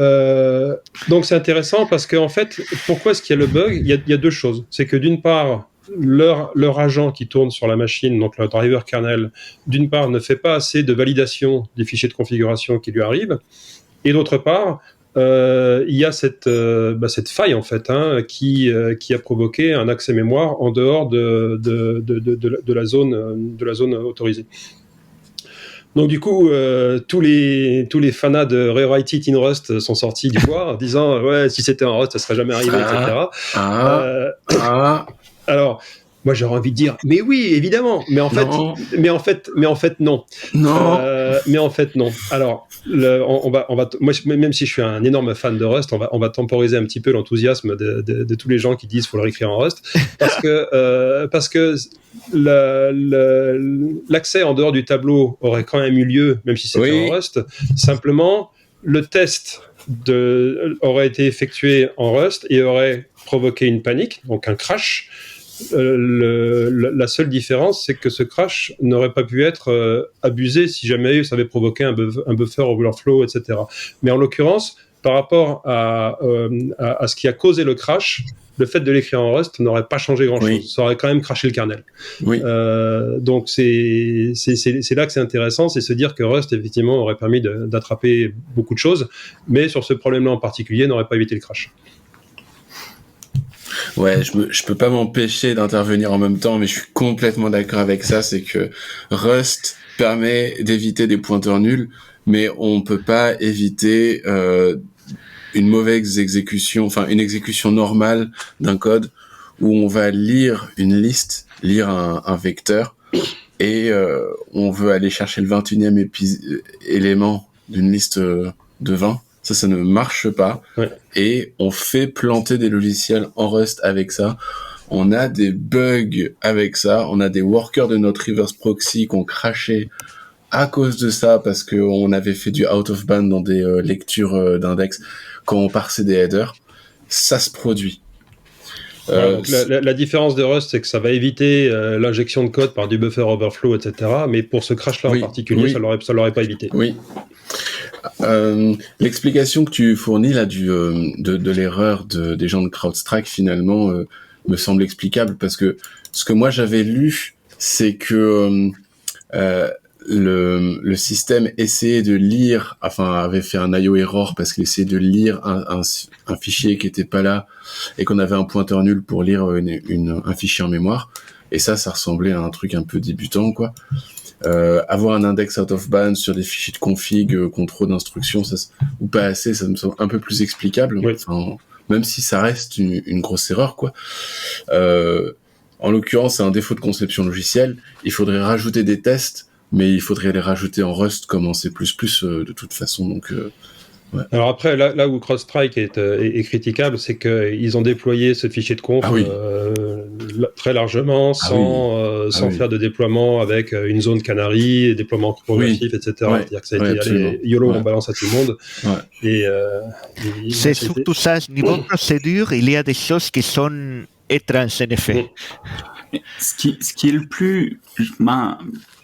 donc c'est intéressant parce qu'en fait, pourquoi est-ce qu'il y a le bug ? Il y a 2 choses. C'est que d'une part, leur agent qui tourne sur la machine, donc le driver kernel, d'une part, ne fait pas assez de validation des fichiers de configuration qui lui arrivent, et d'autre part, il y a cette faille en fait, qui a provoqué un accès mémoire en dehors de la zone autorisée. Donc du coup, tous les fanas de Rewrite It in Rust sont sortis du bois en disant ouais, si c'était en Rust, ça serait jamais arrivé, etc. Alors, moi j'aurais envie de dire mais oui, évidemment, mais en fait non. Mais en fait non. Non. Mais en fait non. Alors, on va moi même si je suis un énorme fan de Rust, on va temporiser un petit peu l'enthousiasme de tous les gens qui disent faut le réécrire en Rust parce que l'accès en dehors du tableau aurait quand même eu lieu même si c'était en Rust. Simplement, le test aurait été effectué en Rust et aurait provoqué une panique, donc un crash. La seule différence, c'est que ce crash n'aurait pas pu être abusé si jamais ça avait provoqué un buffer overflow, etc. Mais en l'occurrence, par rapport à ce qui a causé le crash, le fait de l'écrire en Rust n'aurait pas changé grand-chose. Oui. Ça aurait quand même crashé le kernel. Oui. Donc c'est là que c'est intéressant, c'est se dire que Rust effectivement aurait permis d'attraper beaucoup de choses, mais sur ce problème-là en particulier, n'aurait pas évité le crash. Ouais, je peux pas m'empêcher d'intervenir en même temps, mais je suis complètement d'accord avec ça, c'est que Rust permet d'éviter des pointeurs nuls, mais on peut pas éviter une mauvaise exécution, enfin une exécution normale d'un code où on va lire une liste, lire un vecteur, et on veut aller chercher le 21e élément d'une liste de 20. Ça ne marche pas. Ouais. Et on fait planter des logiciels en Rust avec ça. On a des bugs avec ça. On a des workers de notre reverse proxy qui ont crashé à cause de ça, parce qu'on avait fait du out of band dans des lectures d'index quand on parsait des headers. Ça se produit. Voilà, donc la différence de Rust, c'est que ça va éviter l'injection de code par du buffer overflow, etc. Mais pour ce crash-là en particulier, ça l'aurait pas évité. Oui. L'explication que tu fournis là de l'erreur des gens de CrowdStrike finalement me semble explicable, parce que ce que moi j'avais lu, c'est que le système essayait de lire, avait fait un IO error parce qu'il essayait de lire un fichier qui était pas là et qu'on avait un pointeur nul pour lire un fichier en mémoire. Et ça ressemblait à un truc un peu débutant, quoi. Avoir un index out of band sur des fichiers de config qui ont trop d'instructions, ou pas assez, ça me semble un peu plus explicable. Oui. Même si ça reste une grosse erreur, quoi. En l'occurrence, c'est un défaut de conception logicielle. Il faudrait rajouter des tests, mais il faudrait les rajouter en Rust comme en C++ de toute façon. Donc, ouais. Alors après, là où CrowdStrike est critiquable, c'est qu'ils ont déployé ce fichier de conf très largement, sans faire de déploiement avec une zone canary, déploiement progressif, etc. Ouais. C'est-à-dire que ça a été allez, YOLO, on balance à tout le monde. Ouais. Et, c'est surtout ça, niveau procédure, il y a des choses qui sont étranges en effet. Ce qui est le plus...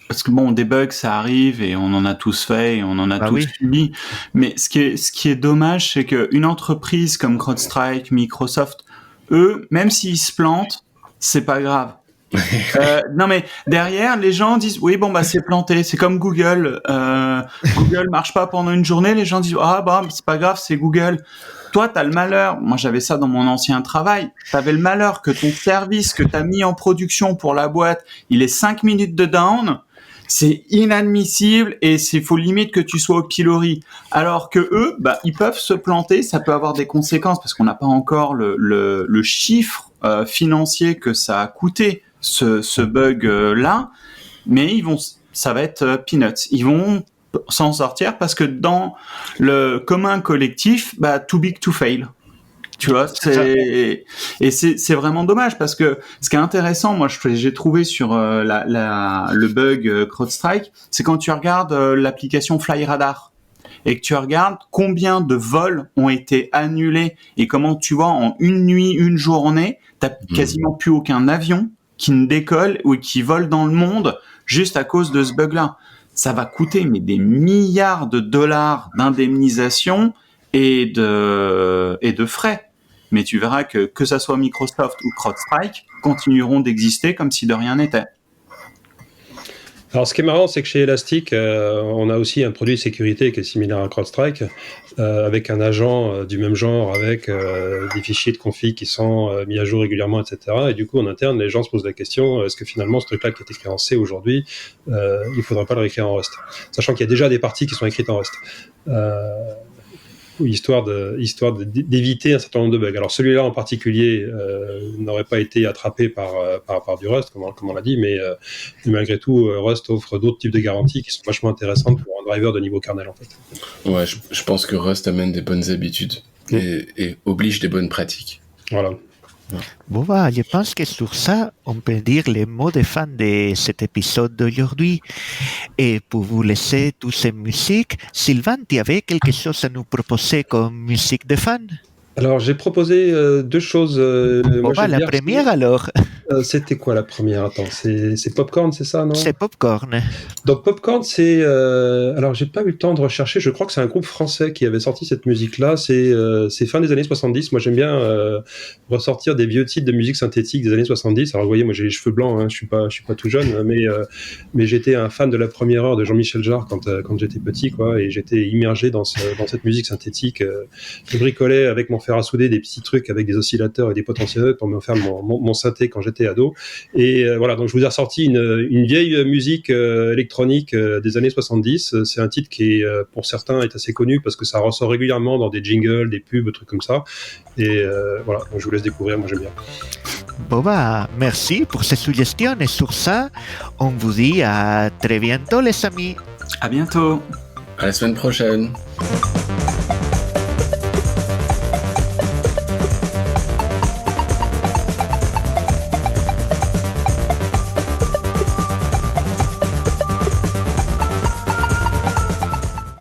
parce que bon, des bugs, ça arrive et on en a tous fait et on en a tous subi. Mais ce qui est dommage, c'est qu'une entreprise comme CrowdStrike, Microsoft, eux, même s'ils se plantent, c'est pas grave. Non mais derrière, les gens disent oui bon bah c'est planté. C'est comme Google. Google marche pas pendant une journée. Les gens disent c'est pas grave, c'est Google. Toi, t'as le malheur. Moi, j'avais ça dans mon ancien travail. T'avais le malheur que ton service que t'as mis en production pour la boîte, il est 5 minutes de down. C'est inadmissible et faut limite que tu sois au pilori. Alors que eux, ils peuvent se planter, ça peut avoir des conséquences parce qu'on n'a pas encore le chiffre financier que ça a coûté ce bug là, mais ça va être peanuts. Ils vont s'en sortir parce que dans le commun collectif, too big to fail. Tu vois, c'est vraiment dommage parce que ce qui est intéressant, moi j'ai trouvé sur le bug CrowdStrike, c'est quand tu regardes l'application FlyRadar et que tu regardes combien de vols ont été annulés et comment tu vois en une nuit, une journée, t'as quasiment plus aucun avion qui ne décolle ou qui vole dans le monde juste à cause de ce bug-là. Ça va coûter des milliards de dollars d'indemnisation et de frais. Mais tu verras que ça soit Microsoft ou CrowdStrike continueront d'exister comme si de rien n'était. Alors, ce qui est marrant, c'est que chez Elastic, on a aussi un produit de sécurité qui est similaire à CrowdStrike, avec un agent du même genre, avec des fichiers de config qui sont mis à jour régulièrement, etc. Et du coup, en interne, les gens se posent la question, est-ce que finalement, ce truc-là qui est écrit en C aujourd'hui, il ne faudrait pas le réécrire en Rust? Sachant qu'il y a déjà des parties qui sont écrites en Rust. Histoire d'éviter un certain nombre de bugs. Alors celui-là en particulier n'aurait pas été attrapé par du Rust, comme on l'a dit, mais malgré tout, Rust offre d'autres types de garanties qui sont vachement intéressantes pour un driver de niveau kernel en fait. Ouais, je pense que Rust amène des bonnes habitudes et oblige des bonnes pratiques. Voilà. Bon, je pense que sur ça, on peut dire les mots de fin de cet épisode d'aujourd'hui. Et pour vous laisser tous ces musiques, Sylvain, tu avais quelque chose à nous proposer comme musique de fin? Alors, j'ai proposé deux choses. La première alors. C'était quoi la première? Attends, c'est Popcorn, c'est ça, non? C'est Popcorn. Donc Popcorn, c'est... alors, j'ai pas eu le temps de rechercher. Je crois que c'est un groupe français qui avait sorti cette musique-là. C'est fin des années 70. Moi, j'aime bien ressortir des vieux titres de musique synthétique des années 70. Alors, vous voyez, moi, j'ai les cheveux blancs. Hein, je suis pas tout jeune, mais j'étais un fan de la première heure de Jean-Michel Jarre quand j'étais petit, quoi. Et j'étais immergé dans cette musique synthétique. Je bricolais avec mon fer à souder des petits trucs avec des oscillateurs et des potentiomètres pour me faire mon synthé quand j'étais ado. Et voilà, donc je vous ai ressorti une vieille musique électronique des années 70. C'est un titre qui, pour certains, est assez connu parce que ça ressort régulièrement dans des jingles, des pubs, des trucs comme ça. Et voilà, donc je vous laisse découvrir, moi j'aime bien. Bon merci pour ces suggestions et sur ça, on vous dit à très bientôt les amis. À bientôt. À la semaine prochaine.